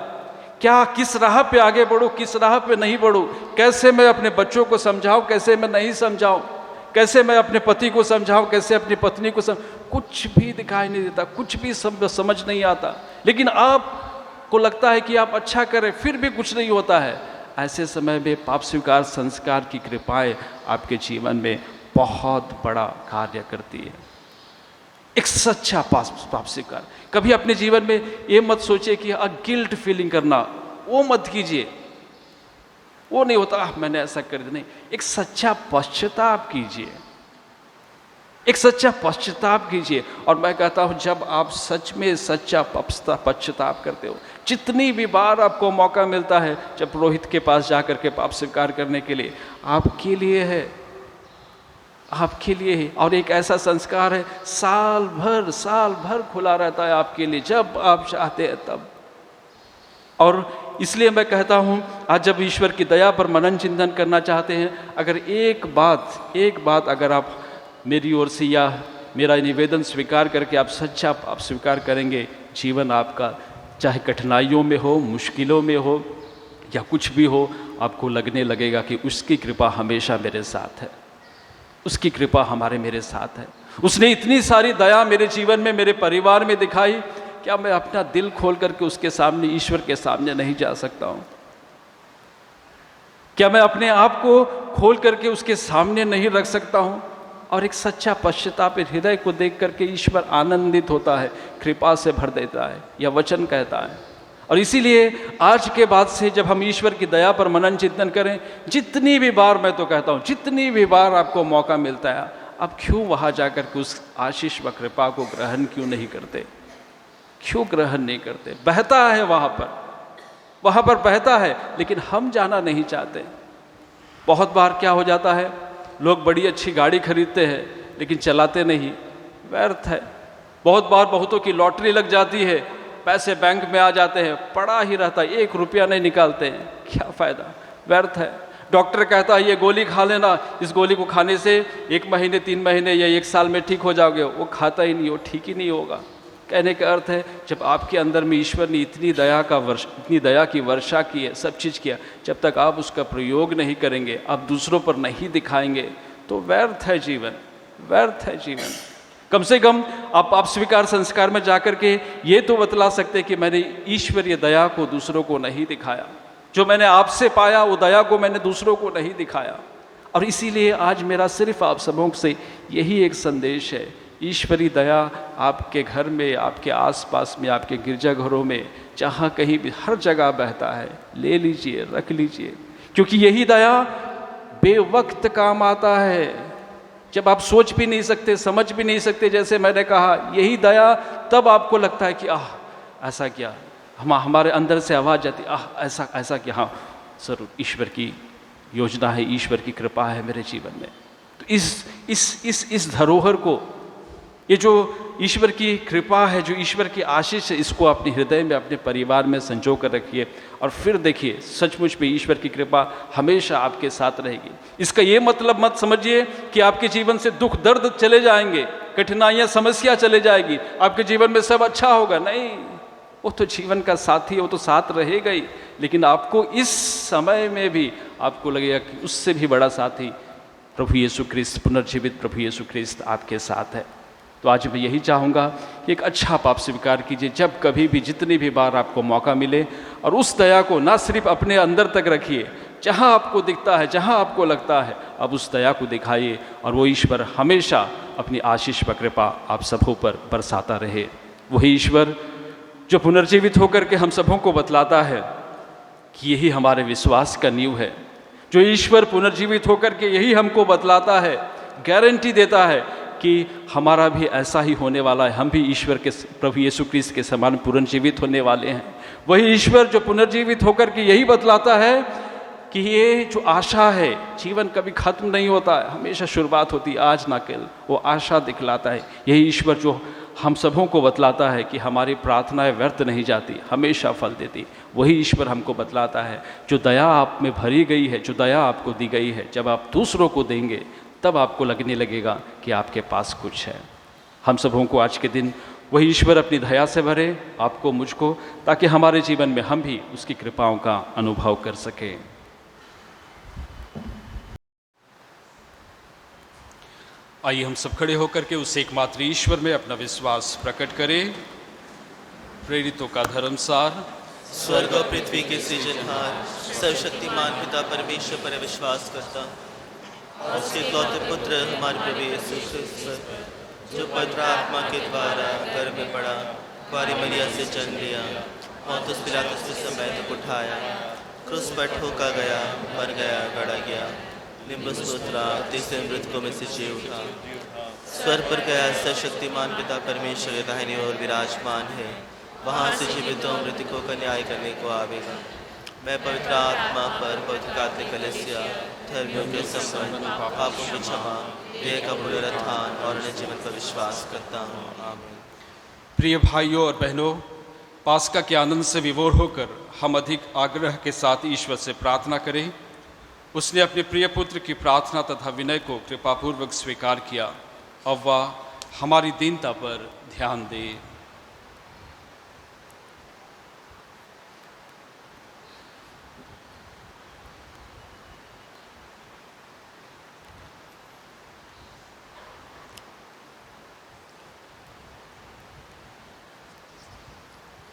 क्या किस राह पे आगे बढ़ूं, किस राह पे नहीं बढ़ूं, कैसे मैं अपने बच्चों को समझाऊं, कैसे मैं नहीं समझाऊं, कैसे मैं अपने पति को समझाऊं, कैसे अपनी पत्नी को कुछ भी दिखाई नहीं देता, कुछ भी समझ नहीं आता। लेकिन आपको लगता है कि आप अच्छा करें फिर भी कुछ नहीं होता है। ऐसे समय में पाप स्वीकार संस्कार की कृपाएं आपके जीवन में बहुत बड़ा कार्य करती है। एक सच्चा पाप स्वीकार, कभी अपने जीवन में ये मत सोचिए कि गिल्ट फीलिंग करना, वो मत कीजिए, वो नहीं होता मैंने ऐसा कर दिया, नहीं, एक सच्चा पश्चाताप कीजिए, एक सच्चा पश्चाताप कीजिए। और मैं कहता हूँ जब आप सच में सच्चा पश्चाताप करते हो, जितनी भी बार आपको मौका मिलता है, जब पुरोहित के पास जा करके पाप स्वीकार करने के लिए, आपके लिए है, आपके लिए है। और एक ऐसा संस्कार है साल भर खुला रहता है आपके लिए, जब आप चाहते हैं तब। और इसलिए मैं कहता हूँ आज जब ईश्वर की दया पर मनन चिंतन करना चाहते हैं, अगर एक बात अगर आप मेरी ओर से या मेरा निवेदन स्वीकार करके आप सच्चा आप स्वीकार करेंगे, जीवन आपका चाहे कठिनाइयों में हो, मुश्किलों में हो या कुछ भी हो, आपको लगने लगेगा कि उसकी कृपा हमेशा मेरे साथ है, उसकी कृपा मेरे साथ है। उसने इतनी सारी दया मेरे जीवन में, मेरे परिवार में दिखाई, क्या मैं अपना दिल खोल करके उसके सामने, ईश्वर के सामने नहीं जा सकता हूँ? क्या मैं अपने आप को खोल करके उसके सामने नहीं रख सकता हूँ? और एक सच्चा पश्चाताप हृदय को देख करके ईश्वर आनंदित होता है, कृपा से भर देता है, यह वचन कहता है। और इसीलिए आज के बाद से जब हम ईश्वर की दया पर मनन चिंतन करें, जितनी भी बार, मैं तो कहता हूँ जितनी भी बार आपको मौका मिलता है, आप क्यों वहाँ जाकर के उस आशीष व कृपा को ग्रहण क्यों नहीं करते? क्यों ग्रहण नहीं करते? बहता है वहाँ पर बहता है, लेकिन हम जाना नहीं चाहते। बहुत बार क्या हो जाता है, लोग बड़ी अच्छी गाड़ी खरीदते हैं लेकिन चलाते नहीं, व्यर्थ है। बहुत बार बहुतों की लॉटरी लग जाती है, पैसे बैंक में आ जाते हैं, पड़ा ही रहता है, 1 रुपया नहीं निकालते हैं, क्या फ़ायदा, व्यर्थ है। डॉक्टर कहता है ये गोली खा लेना, इस गोली को खाने से 1 महीने 3 महीने या 1 साल में ठीक हो जाओगे, वो खाता ही नहीं, वो ठीक ही नहीं होगा। कहने का अर्थ है जब आपके अंदर में ईश्वर ने इतनी दया की वर्षा की है, सब चीज़ किया, जब तक आप उसका प्रयोग नहीं करेंगे, आप दूसरों पर नहीं दिखाएंगे, तो व्यर्थ है जीवन, व्यर्थ है जीवन। कम से कम आप स्वीकार संस्कार में जाकर के ये तो बतला सकते कि मैंने ईश्वरीय दया को दूसरों को नहीं दिखाया, जो मैंने आपसे पाया वो दया को मैंने दूसरों को नहीं दिखाया। और इसीलिए आज मेरा सिर्फ आप सबों से यही एक संदेश है, ईश्वरी दया आपके घर में, आपके आसपास में, आपके गिरजाघरों में, जहाँ कहीं भी, हर जगह बहता है, ले लीजिए, रख लीजिए, क्योंकि यही दया बेवक्त काम आता है, जब आप सोच भी नहीं सकते, समझ भी नहीं सकते। जैसे मैंने कहा, यही दया तब आपको लगता है कि ऐसा क्या, हमारे अंदर से आवाज़ आती, ऐसा क्या, हाँ ज़रूर ईश्वर की योजना है, ईश्वर की कृपा है मेरे जीवन में। तो इस धरोहर को, ये जो ईश्वर की कृपा है, जो ईश्वर की आशीष है, इसको अपने हृदय में, अपने परिवार में संजो कर रखिए। और फिर देखिए, सचमुच में ईश्वर की कृपा हमेशा आपके साथ रहेगी। इसका ये मतलब मत समझिए कि आपके जीवन से दुख दर्द चले जाएंगे, कठिनाइयाँ समस्या चले जाएगी, आपके जीवन में सब अच्छा होगा। नहीं, वो तो जीवन का साथी है, वो तो साथ रहेगा ही। लेकिन आपको इस समय में भी आपको लगेगा कि उससे भी बड़ा साथी प्रभु यीशु ख्रिस्त, पुनर्जीवित प्रभु यीशु ख्रिस्त आपके साथ है। तो आज मैं यही चाहूँगा कि एक अच्छा पाप स्वीकार कीजिए, जब कभी भी, जितनी भी बार आपको मौका मिले, और उस दया को ना सिर्फ अपने अंदर तक रखिए, जहाँ आपको दिखता है, जहाँ आपको लगता है, अब उस दया को दिखाइए, और वो ईश्वर हमेशा अपनी आशीष व कृपा आप सबों पर बरसाता रहे। वही ईश्वर जो पुनर्जीवित होकर के हम सबों को बतलाता है कि यही हमारे विश्वास का नींव है, जो ईश्वर पुनर्जीवित होकर के यही हमको बतलाता है, गारंटी देता है कि हमारा भी ऐसा ही होने वाला है, हम भी ईश्वर के, प्रभु यीशु ख्रिस्त के समान पुनर्जीवित होने वाले हैं। वही ईश्वर जो पुनर्जीवित होकर के यही बतलाता है कि ये जो आशा है, जीवन कभी खत्म नहीं होता है, हमेशा शुरुआत होती है, आज ना कल, वो आशा दिखलाता है। यही ईश्वर जो हम सबों को बतलाता है कि हमारी प्रार्थनाएं व्यर्थ नहीं जाती, हमेशा फल देती। वही ईश्वर हमको बतलाता है जो दया आप में भरी गई है, जो दया आपको दी गई है, जब आप दूसरों को देंगे तब आपको लगने लगेगा कि आपके पास कुछ है। हम सबों को आज के दिन वही ईश्वर अपनी दया से भरे, आपको, मुझको, ताकि हमारे जीवन में हम भी उसकी कृपाओं का अनुभव कर सकें। आइए हम सब खड़े होकर के उस एकमात्र ईश्वर में अपना विश्वास प्रकट करें। प्रेरितों का धर्मसार। स्वर्ग और पृथ्वी के सृजनहार सर्वशक्तिमान पिता परमेश्वर पर विश्वास करता हूँ, और उसके इकलौते पुत्र हमारे प्रभु यीशु ख्रिस्त, जो पवित्र आत्मा के द्वारा गर्भ में पड़ा, कुंवारी मरिया से जन्म लिया, पौंतुस पिलातुस के समय तक उठाया, क्रूस पर ठोका गया, मर गया, गड़ा गया, निम्बुस में उतरा, तीसरे मृतकों में से जी उठा, स्वर्ग पर गया, सर्वशक्तिमान पिता परमेश्वर के दाहिनी ओर विराजमान है, वहाँ से जीवितों मृतकों का न्याय करने को आवेगा। मैं पवित्र आत्मा पर, पवित्र कैथोलिक कलीसिया, धर्मियों के संबंध, पापों की क्षमा, देह का पुनरुत्थान और अन्य जीवन पर विश्वास करता हूँ। आमीन। प्रिय भाइयों और बहनों, पास्का के आनंद से विभोर होकर हम अधिक आग्रह के साथ ईश्वर से प्रार्थना करें। उसने अपने प्रिय पुत्र की प्रार्थना तथा विनय को कृपापूर्वक स्वीकार किया, अब वह हमारी दीनता पर ध्यान दे।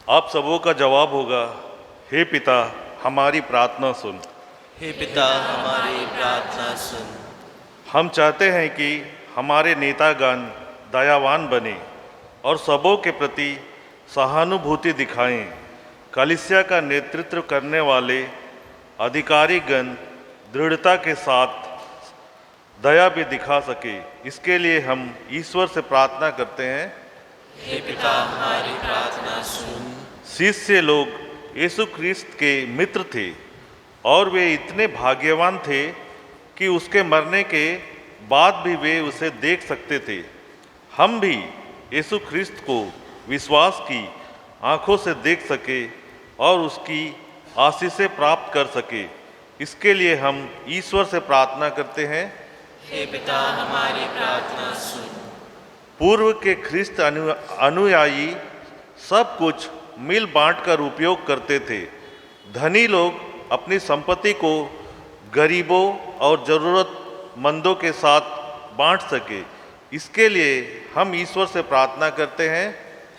आप सबों का जवाब होगा, हे पिता हमारी प्रार्थना सुन। हे पिता हमारी प्रार्थना सुन। हम चाहते हैं कि हमारे नेतागण दयावान बने और सबों के प्रति सहानुभूति दिखाएं। कलीसिया का नेतृत्व करने वाले अधिकारीगण दृढ़ता के साथ दया भी दिखा सके, इसके लिए हम ईश्वर से प्रार्थना करते हैं। हे पिता हमारी प्रार्थना सुन। शिष्य लोग यीशु ख्रिस्त के मित्र थे और वे इतने भाग्यवान थे कि उसके मरने के बाद भी वे उसे देख सकते थे। हम भी यीशु ख्रिस्त को विश्वास की आंखों से देख सके और उसकी आशीषें प्राप्त कर सके, इसके लिए हम ईश्वर से प्रार्थना करते हैं। हे पिता हमारी प्रार्थना सुन। पूर्व के ख्रिस्त अनुयायी सब कुछ मिल बांट कर उपयोग करते थे। धनी लोग अपनी संपत्ति को गरीबों और ज़रूरतमंदों के साथ बांट सके, इसके लिए हम ईश्वर से प्रार्थना करते हैं।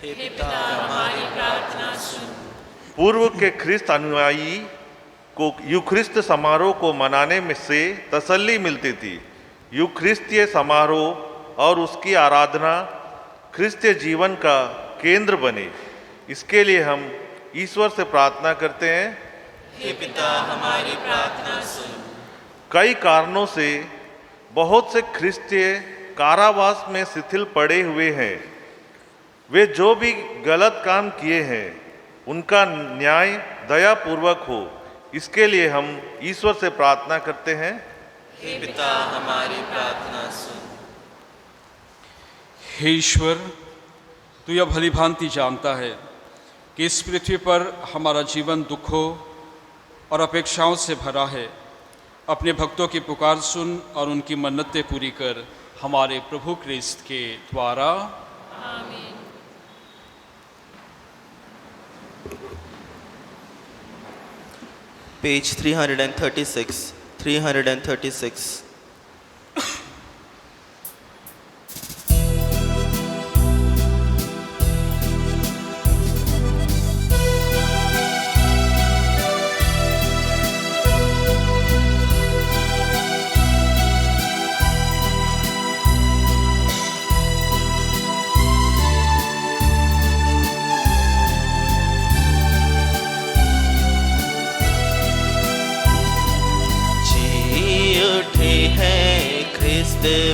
हे पिता हमारी प्रार्थना सुन। पूर्व के ख्रिस्त अनुयायी को यूखरिस्त समारोह को मनाने में से तसल्ली मिलती थी। यूखरिस्तीय समारोह और उसकी आराधना ख्रिस्तीय जीवन का केंद्र बने, इसके लिए हम ईश्वर से प्रार्थना करते हैं। हे पिता हमारी प्रार्थना सुन। कई कारणों से बहुत से ख्रिस्तीय कारावास में शिथिल पड़े हुए हैं। वे जो भी गलत काम किए हैं उनका न्याय दयापूर्वक हो, इसके लिए हम ईश्वर से प्रार्थना करते हैं। हे पिता, हमारी प्रार्थना सुन। हे ईश्वर, तू यह भली भांति जानता है कि इस पृथ्वी पर हमारा जीवन दुखों और अपेक्षाओं से भरा है। अपने भक्तों की पुकार सुन और उनकी मन्नतें पूरी कर, हमारे प्रभु क्रिस्त के द्वारा। आमीन। पेज 336।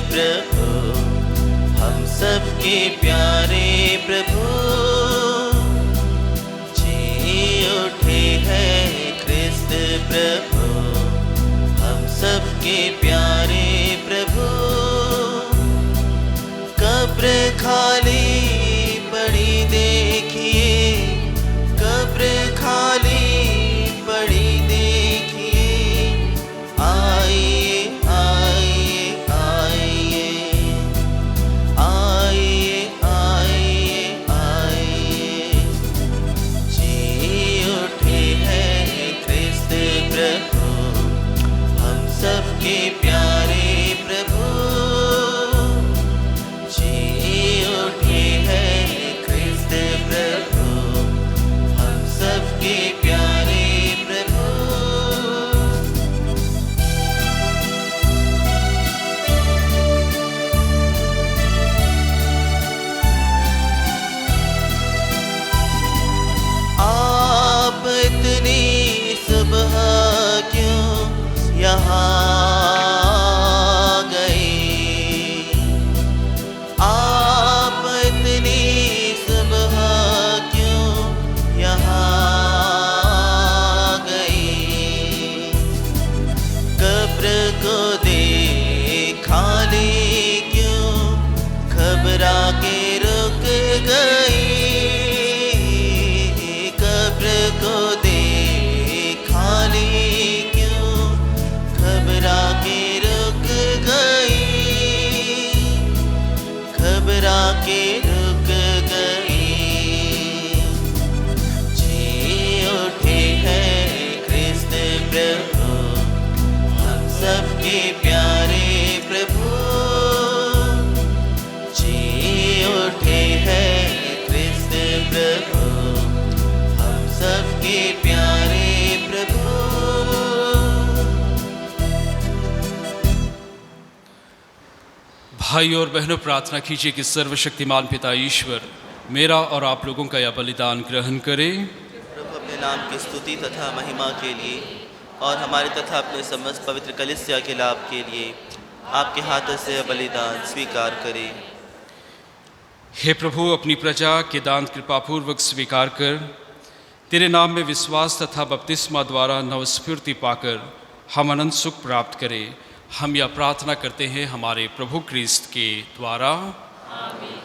प्रभु, हम सबके प्यारे प्रभु, जी उठे हैं क्रिस्त प्रभु, हम सबके प्यारे प्रभु। कब्र खाली पड़ी देखिए, कब्र खाली पड़ी देखिए, आइए सबके प्यारे प्रभु, जी उठे हैं क्रिस्त प्रभु, हम सबके प्यारे प्रभु। आप इतनी सुबह क्यों यहाँ गए? आप इतनी सुबह क्यों यहाँ गए? कब्र को देखा ले क्यों घबरा के रुक गई? कब्र को देखा ले के रुक गई, घबरा के रुक गई। जी उठे हैं क्रिस्त प्रभु, हम सबके प्यारे प्रभु, जी उठे हैं क्रिस्त प्रभु, हम सबके प्यारे प्रभु। भाई और बहनों, प्रार्थना कीजिए कि सर्वशक्तिमान पिता ईश्वर मेरा और आप लोगों का यह बलिदान ग्रहण करे। प्रभु अपने नाम की स्तुति तथा महिमा के लिए और हमारे तथा अपने समस्त पवित्र कलीसिया के लाभ के लिए आपके हाथों से यह बलिदान स्वीकार करे। हे प्रभु, अपनी प्रजा के दान कृपापूर्वक स्वीकार कर तेरे नाम में विश्वास तथा बपतिस्मा द्वारा नवस्फूर्ति पाकर हम अनंत सुख प्राप्त करें। हम यह प्रार्थना करते हैं हमारे प्रभु क्रिस्त के द्वारा। आमीन।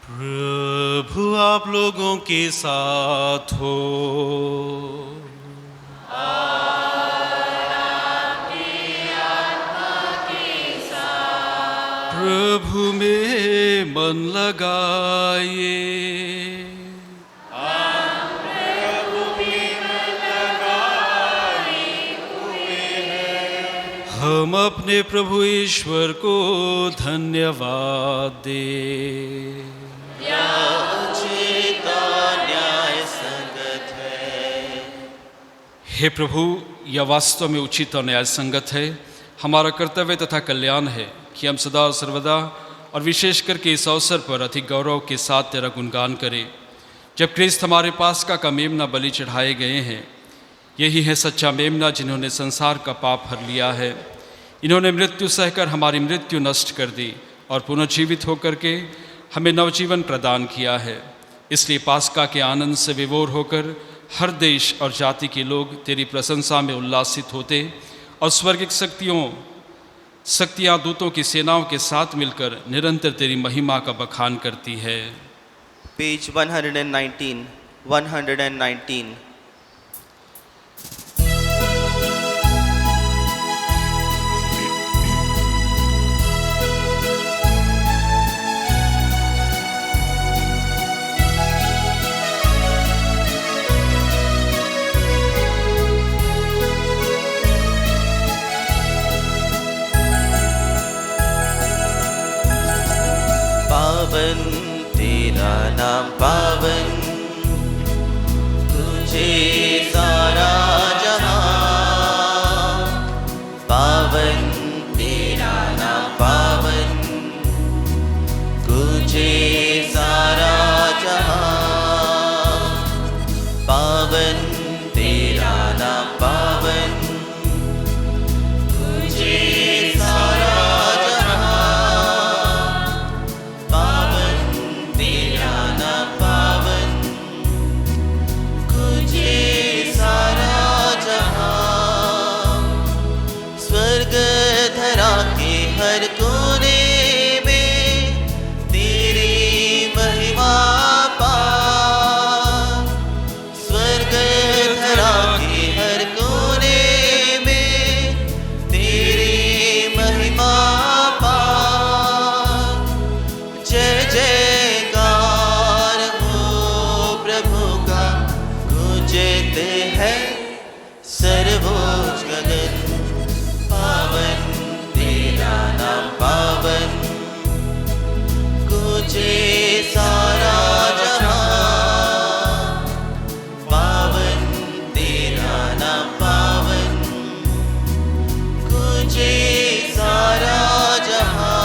प्रभु आप लोगों के साथ हो। प्रभु में मन लगाइए। हम अपने प्रभु ईश्वर को धन्यवाद दें। हे प्रभु, यह वास्तव में उचित और न्याय संगत है। हमारा कर्तव्य तथा कल्याण है कि हम सदा और सर्वदा और विशेष करके इस अवसर पर अधिक गौरव के साथ तेरा गुणगान करें, जब क्रिस्त हमारे पास्का का मेमना बलि चढ़ाए गए हैं। यही है सच्चा मेमना जिन्होंने संसार का पाप हर लिया है। इन्होंने मृत्यु सहकर हमारी मृत्यु नष्ट कर दी और पुनर्जीवित होकर के हमें नवजीवन प्रदान किया है। इसलिए पास्का के आनंद से विभोर होकर हर देश और जाति के लोग तेरी प्रशंसा में उल्लासित होते और स्वर्गिक शक्तियाँ दूतों की सेनाओं के साथ मिलकर निरंतर तेरी महिमा का बखान करती है। पेज 119 पावन तेरा नाम पावन, तुझे सारा जहां। पावन तेरा नाम पावन, तुझे सारा जहां। पावन तेरा नाम पावन, तुझे सारा हर कोने में तेरी महिमा पा। स्वर्ग धरा के हर कोने में तेरी महिमा पा। जय जयकार हो प्रभु का गूंजते है सर्वोच्च गगन। पावन तेरा नाम पावन, तुझे सारा जहां। पावन तेरा नाम पावन, तुझे सारा जहां।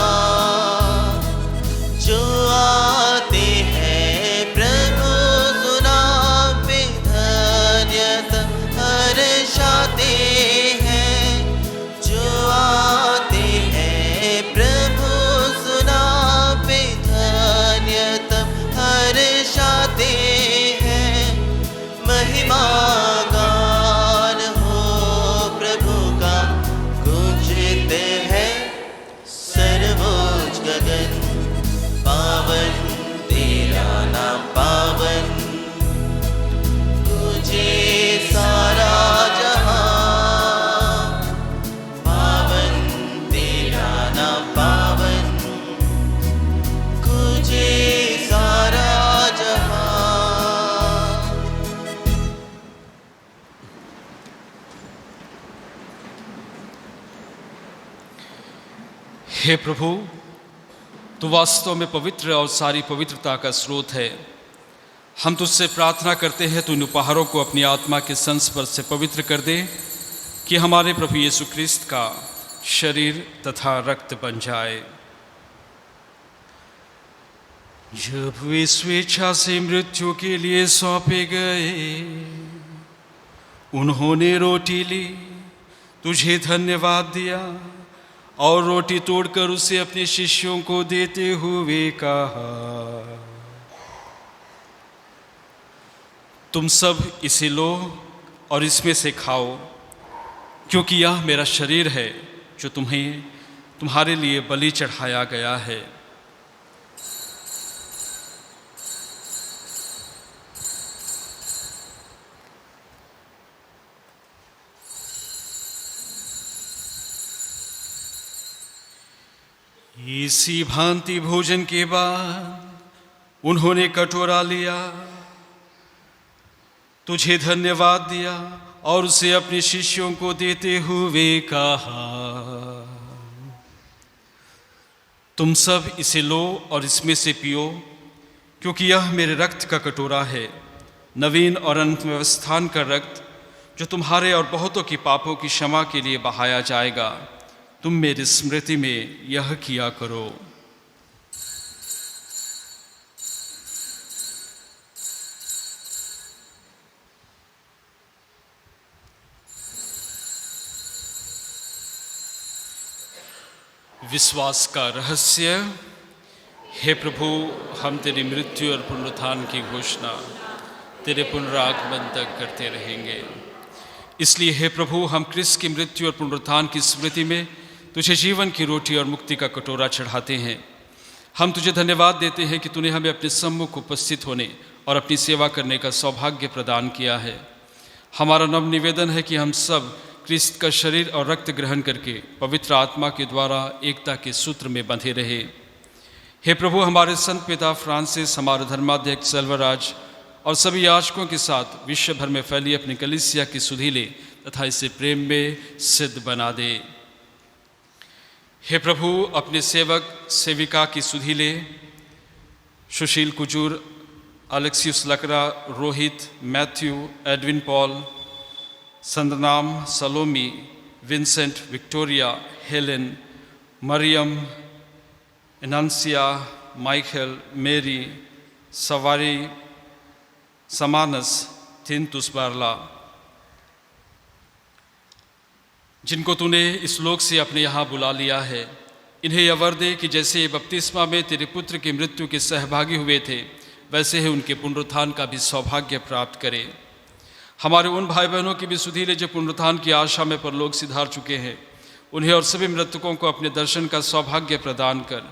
जो आते हैं प्रभु सुनाम पे धन्यता हर्षाते हैं। जो आते हैं प्रभु सुना पे धन्यता हर्षाते हैं। महिमा गान हो प्रभु का गूंजते हैं सर्वोच्च गगन। पावन तेरा नाम पावन, तुझे सारा जहां। पावन तेरा नाम पावन, तुझे सारा जहां। हे प्रभु, तू वास्तव में पवित्र और सारी पवित्रता का स्रोत है। हम तुझसे प्रार्थना करते हैं तू इन उपहारों को अपनी आत्मा के संस्पर्श से पवित्र कर दे कि हमारे प्रभु यीशु ख्रिस्त का शरीर तथा रक्त बन जाए। जब वे स्वेच्छा से मृत्यु के लिए सौंपे गए, उन्होंने रोटी ली, तुझे धन्यवाद दिया और रोटी तोड़कर उसे अपने शिष्यों को देते हुए कहा, तुम सब इसे लो और इसमें से खाओ, क्योंकि यह मेरा शरीर है जो तुम्हारे लिए बलि चढ़ाया गया है। इसी भांति भोजन के बाद उन्होंने कटोरा लिया, तुझे धन्यवाद दिया और उसे अपने शिष्यों को देते हुए कहा, तुम सब इसे लो और इसमें से पियो, क्योंकि यह मेरे रक्त का कटोरा है, नवीन और अनंत व्यवस्थान का रक्त, जो तुम्हारे और बहुतों की पापों की क्षमा के लिए बहाया जाएगा। तुम मेरी स्मृति में यह किया करो। विश्वास का रहस्य। हे प्रभु, हम तेरी मृत्यु और पुनरुत्थान की घोषणा तेरे पुनरागमन तक करते रहेंगे। इसलिए हे प्रभु, हम क्रिस्त की मृत्यु और पुनरुत्थान की स्मृति में तुझे जीवन की रोटी और मुक्ति का कटोरा चढ़ाते हैं। हम तुझे धन्यवाद देते हैं कि तूने हमें अपने सम्मुख उपस्थित होने और अपनी सेवा करने का सौभाग्य प्रदान किया है। हमारा नम्र निवेदन है कि हम सब क्रिस्त का शरीर और रक्त ग्रहण करके पवित्र आत्मा के द्वारा एकता के सूत्र में बंधे रहे। हे प्रभु, हमारे संत पिता फ्रांसिस, हमारे धर्माध्यक्ष सेल्वराज और सभी याजकों के साथ विश्व भर में फैली अपनी कलीसिया की सुधि ले तथा इसे प्रेम में सिद्ध बना दे। हे प्रभु, अपने सेवक सेविका की सुधि ले Sushil Kujur, Alexius Lakra, Rohit, Matthew, Edwin Paul, संदनाम, Salome, Vincent, Victoria, Helen, Mariam, एनांसिया, माइकल, मेरी, सवारी, समानस, थिनतुस बारला, जिनको तूने इस लोक से अपने यहाँ बुला लिया है, इन्हें यह वर दे कि जैसे ये बपतिस्मा में तेरे पुत्र की मृत्यु के सहभागी हुए थे, वैसे ही उनके पुनरुत्थान का भी सौभाग्य प्राप्त करे। हमारे उन भाई बहनों की भी सुधि ले जो पुनरुत्थान की आशा में परलोक सिधार चुके हैं, उन्हें और सभी मृतकों को अपने दर्शन का सौभाग्य प्रदान कर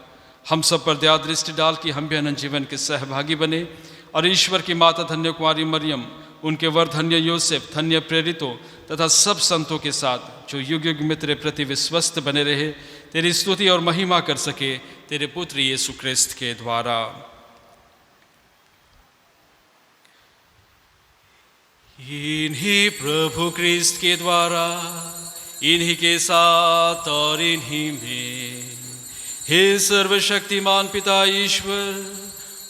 हम सब पर दया दृष्टि डाल कि हम भी अनंत जीवन के सहभागी बने और ईश्वर की माता धन्य कुमारी मरियम, उनके वर धन्य योसेफ, धन्य प्रेरितों तथा सब संतों के साथ जो युग युग में तेरे प्रति विश्वस्त बने रहे, तेरी स्तुति और महिमा कर सके तेरे पुत्र यीशु क्रिस्त के द्वारा। इन्हीं प्रभु क्रिस्त के द्वारा, इन्हीं के साथ और इन्हीं में हे सर्वशक्तिमान पिता ईश्वर,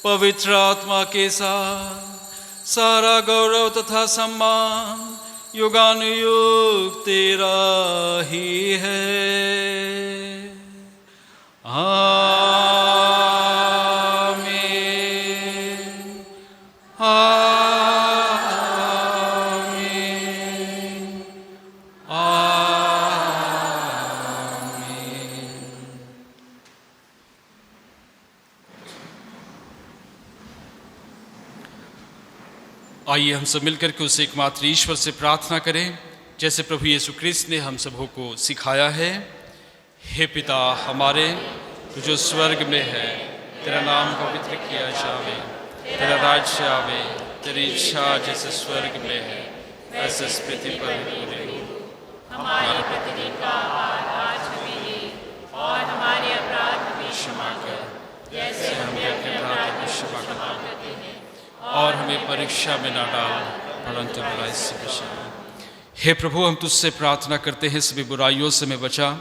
पवित्र आत्मा के साथ सारा गौरव तथा सम्मान युगानुयुग तेरा ही है। आमीन। आइए हम सब मिलकर के उस एकमात्र ईश्वर से प्रार्थना करें जैसे प्रभु यीशु क्रिस्त ने हम सबों को सिखाया है। हे पिता हमारे, तू जो स्वर्ग में है, तेरा नाम पवित्र किया जावे, तेरा राज्य आवे, तेरी इच्छा जैसे स्वर्ग में है वैसे इस पृथ्वी पर पूरी हो। हमारे प्रतिदिन का आहार आज हमें दे और हमारे अपराध हमें क्षमा कर जैसे हम अपने अपराध को क्षमा करते हैं, और हमें परीक्षा में न डाल परंतु बुराई से बचा। हे प्रभु, हम तुझसे प्रार्थना करते हैं सभी बुराइयों से हमें बचा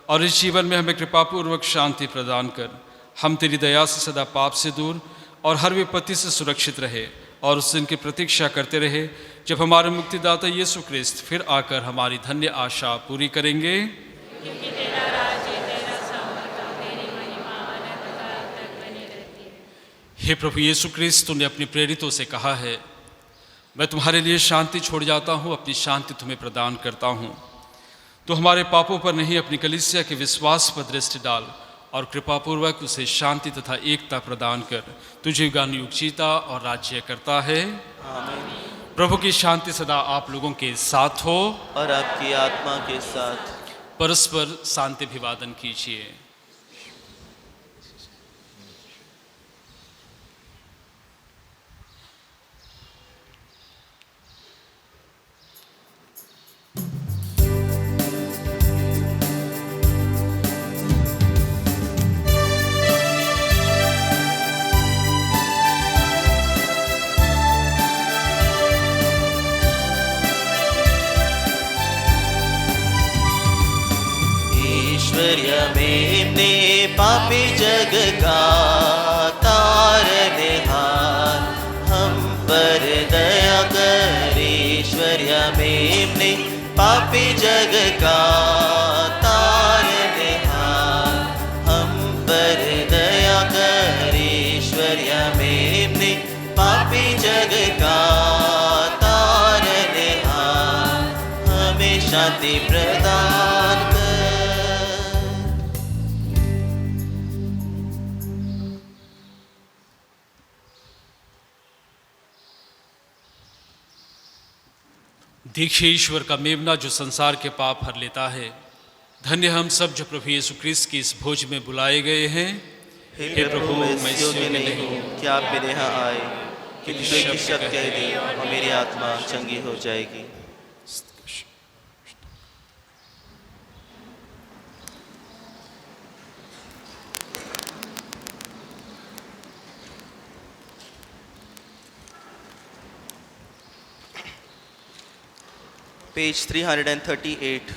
और इस जीवन में हमें कृपापूर्वक शांति प्रदान कर। हम तेरी दया से सदा पाप से दूर और हर विपत्ति से सुरक्षित रहे और उस दिन की प्रतीक्षा करते रहे जब हमारे मुक्तिदाता यीशु क्रिस्त फिर आकर हमारी धन्य आशा पूरी करेंगे। क्योंकि तेरा राज्य, तेरा सामर्थ और तेरी महिमा अनंत काल तक बनी रहती है। हे प्रभु यीशु क्रिस्त, तूने अपने प्रेरितों से कहा है, मैं तुम्हारे लिए शांति छोड़ जाता हूँ, अपनी शांति तुम्हें प्रदान करता हूँ। तो हमारे पापों पर नहीं, अपनी कलीसिया के विश्वास पर दृष्टि डाल और कृपापूर्वक उसे शांति तथा एकता प्रदान कर। तुझे युगानुयुग जीता और राज्य करता है। आमीन। प्रभु की शांति सदा आप लोगों के साथ हो और आपकी आत्मा के साथ। परस्पर शांति अभिवादन कीजिए। में पापी जग का तारनहार, हम पर दया कर। ईश्वर्य में पापी जग का तारनहार, हम पर दया कर। ईश्वर्य में पापी जग का तारनहार, हमें शांति प्रदान कर। देखिए ईश्वर का मेमना जो संसार के पाप हर लेता है। धन्य हम सब जो प्रभु यीशु ख्रिस्त की इस भोज में बुलाए गए हैं। हे प्रभु, मैं योग्य नहीं हूँ कि आप मेरे यहाँ आए, किंतु एक शब्द कह दे और मेरी आत्मा चंगी हो जाएगी। Page 338.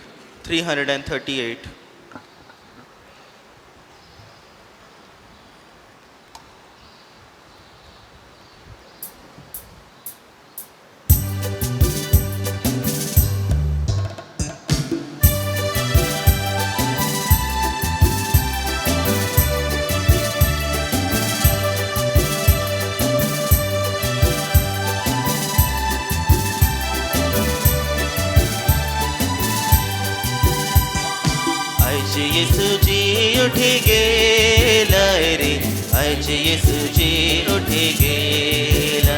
यीशु जी उठी गेला रे, आज यीशु जी उठी गेला।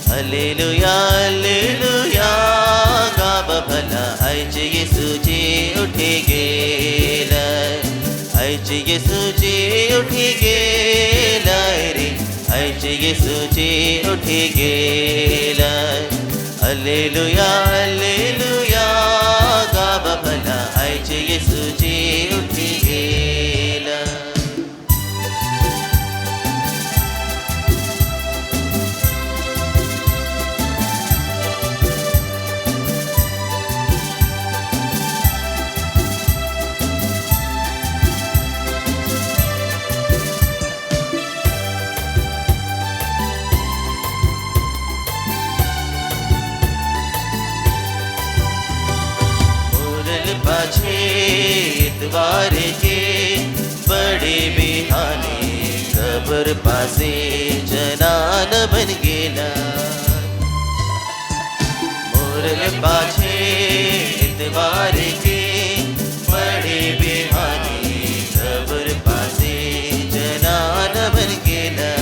हालेलुया हालेलुया गाव भला, आज यीशु जी उठी गेला। आज यीशु जी उठी गेला रे, आज यीशु जी उठी गेला। हालेलुया हालेलुया गाव भला, आज यीशु जी उठी गेला। पाछे इतवार के बड़े बिहाने, कब्र पासे जनान बन गेला। मोरल पाछे इतवार के बड़े बिहाने, कब्र पासे जनान बन गेला।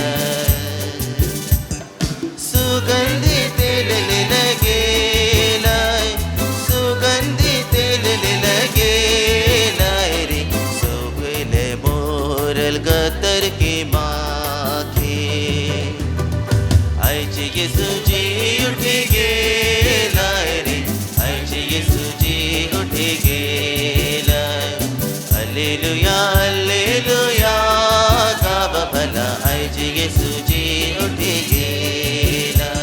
सुगंधी तेल लगेला, सुगंधी तेल लगेला रे, सोभले मोरल गतर के माथे। आज यीशु जी उठी गेला रे, आज यीशु जी उठी गेला। हालेलुया हालेलुया गाव भला, आज यीशु जी उठी गेला।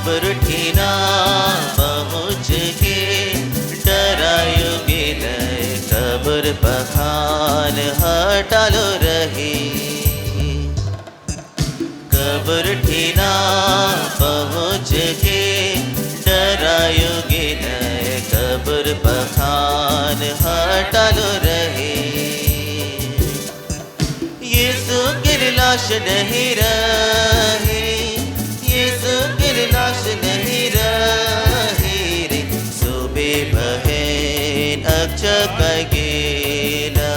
कब्र ठीना पहुँच के डरायो गेला, कब्र पखान हटालो रहे। कब्र ठीना पहुँच के डरायो गेला, कब्र पखान हटालो रहे। यीशु की लाश नहीं रहे, यीशु की लाश नहीं रहे रे, सोबे बहन अक्षक गेला।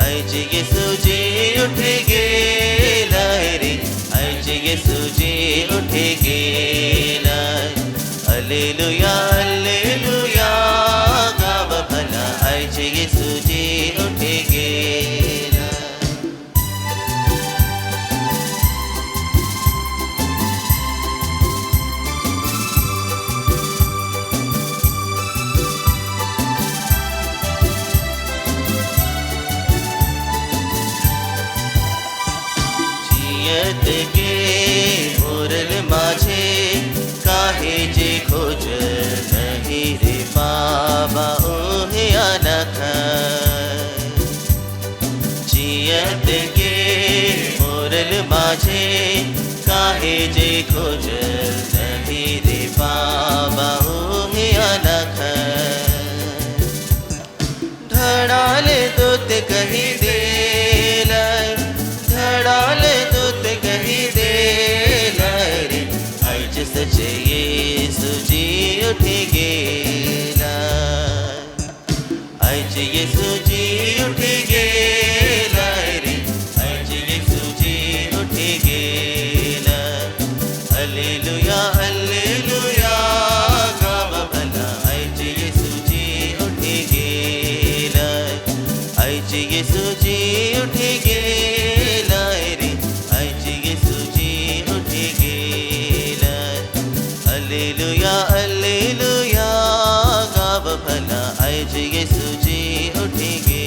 आज यीशु जी उठी गेला रे, आज यीशु जी उठी गेला। हालेलुया हालेलुया गाव भला, आज यीशु जी उठी गेला। जियत के मोरल माझे काहे जे खोज नहीं रे बाबा ओहे अनख। जियत के मोरल माझे काहे जे खोज नहीं रे बाबा ओहे अनख। उठेगे आज यीशु जी उठेगे रे आज यीशु जी उठेगे हालेलुया हालेलुया गावा भला आज यीशु जी उठेगे आज यीशु जी उठेगे रे आज यीशु जी उठेगे हालेलुया हालेलुया गावा भला आज यीशु जी उठेगे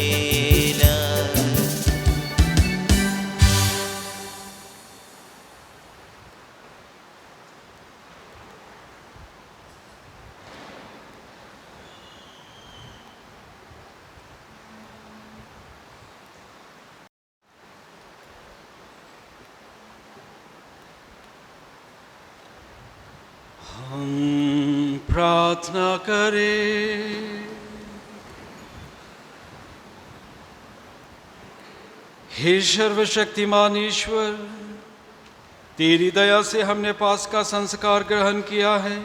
हम प्रार्थना करें। हे सर्वशक्तिमान ईश्वर, तेरी दया से हमने पास का संस्कार ग्रहण किया है।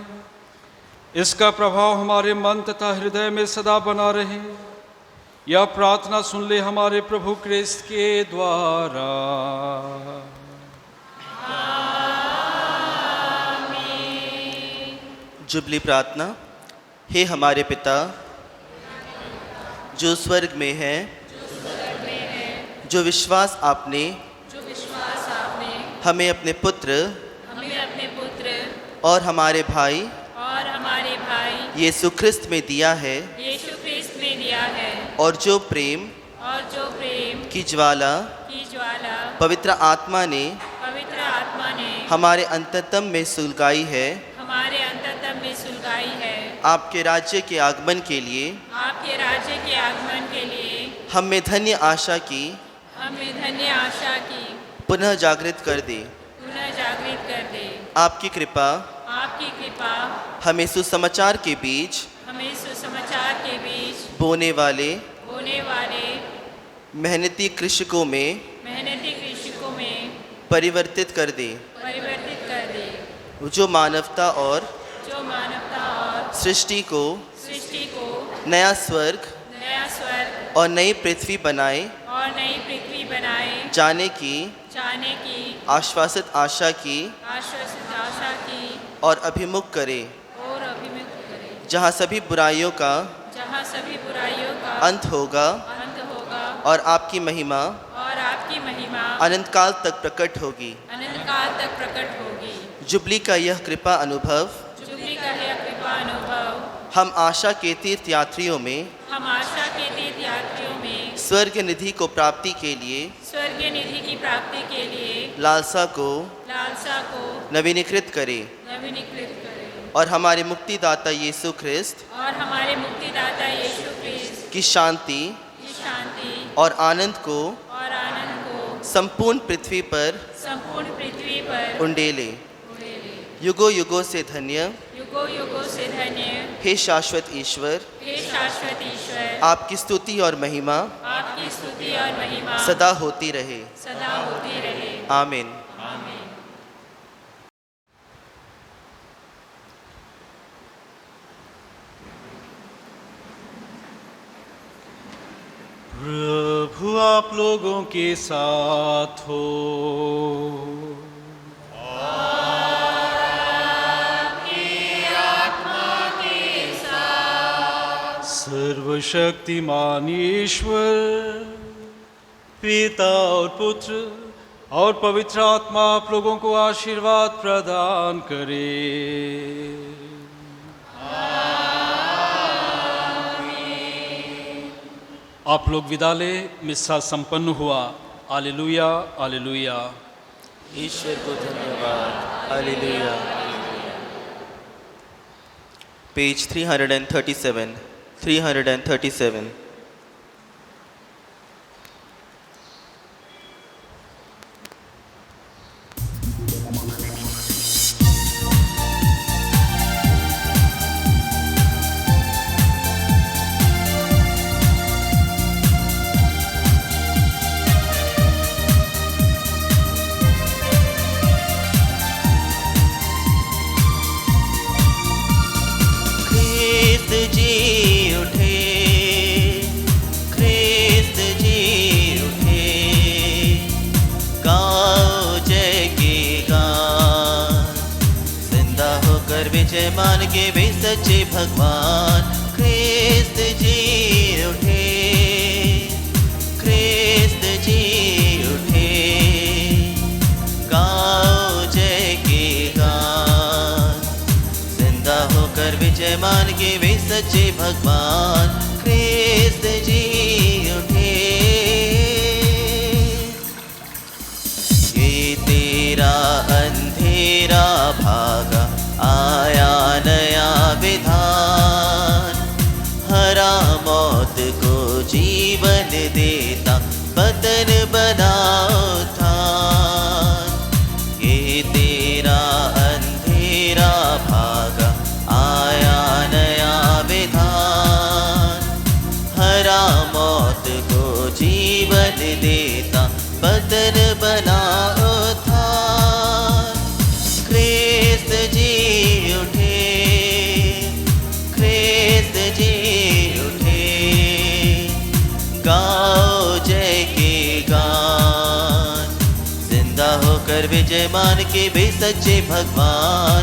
इसका प्रभाव हमारे मन तथा हृदय में सदा बना रहे। यह प्रार्थना सुन ले हमारे प्रभु क्रिस्त के द्वारा। जुबली प्रार्थना। हे हमारे पिता जो स्वर्ग में है, जो विश्वास आपने हमें अपने पुत्र और हमारे भाई यीशु ख्रिस्त में दिया है, और जो प्रेम की ज्वाला पवित्र आत्मा ने हमारे अंतरतम में सुलगाई है, आपके राज्य के आगमन के लिए हम में धन्य आशा की पुनः जागृत कर दे। आपकी कृपा हमें सुसमाचार के बीच बोने वाले मेहनती कृषकों में परिवर्तित कर दे, जो मानवता और सृष्टि को नया स्वर्ग और नई पृथ्वी बनाए जाने की आश्वासित आशा की और अभिमुख करे, जहाँ सभी बुराइयों का अंत होगा और आपकी महिमा अनंत काल तक प्रकट होगी। जुबली का यह कृपा अनुभव हम आशा के तीर्थ यात्रियों में स्वर्ग निधि को प्राप्ति के लिए लालसा को नवीनीकृत करे, और हमारे मुक्तिदाता यीशु ख्रिस्त की शांति और आनंद को संपूर्ण पृथ्वी पर उंडेले। युगों युगों से धन्य हे शाश्वत ईश्वर, आपकी स्तुति और महिमा सदा होती रहे। आमीन। प्रभु आप लोगों के साथ हो। सर्वशक्तिमान ईश्वर पिता और पुत्र और पवित्र आत्मा आप लोगों को आशीर्वाद प्रदान करे। आप लोग विदा ले, मिस्सा संपन्न हुआ। Hallelujah hallelujah. ईश्वर को धन्यवाद। हालेलुया। पेज 337। होकर विजयमान के वे सच्चे भगवान ख्रिस्त जी उठे, ख्रिस्त जी उठे। गाओ जय के गान, जिंदा होकर विजयमान के वे सच्चे भगवान ख्रिस्त जी उठे। ये तेरा अंधेरा भागा, आया नया विधान, हरा मौत को जीवन देता, पतन बना उत्थान। ये तेरा अंधेरा भागा, आया नया विधान, हरा मौत को जीवन देता, पतन बना उत्थान। ख्रिस्त जी उठे, ख्रिस्त जी उठे। गाओ जय के गान, जिंदा होकर विजयमान के वे सच्चे भगवान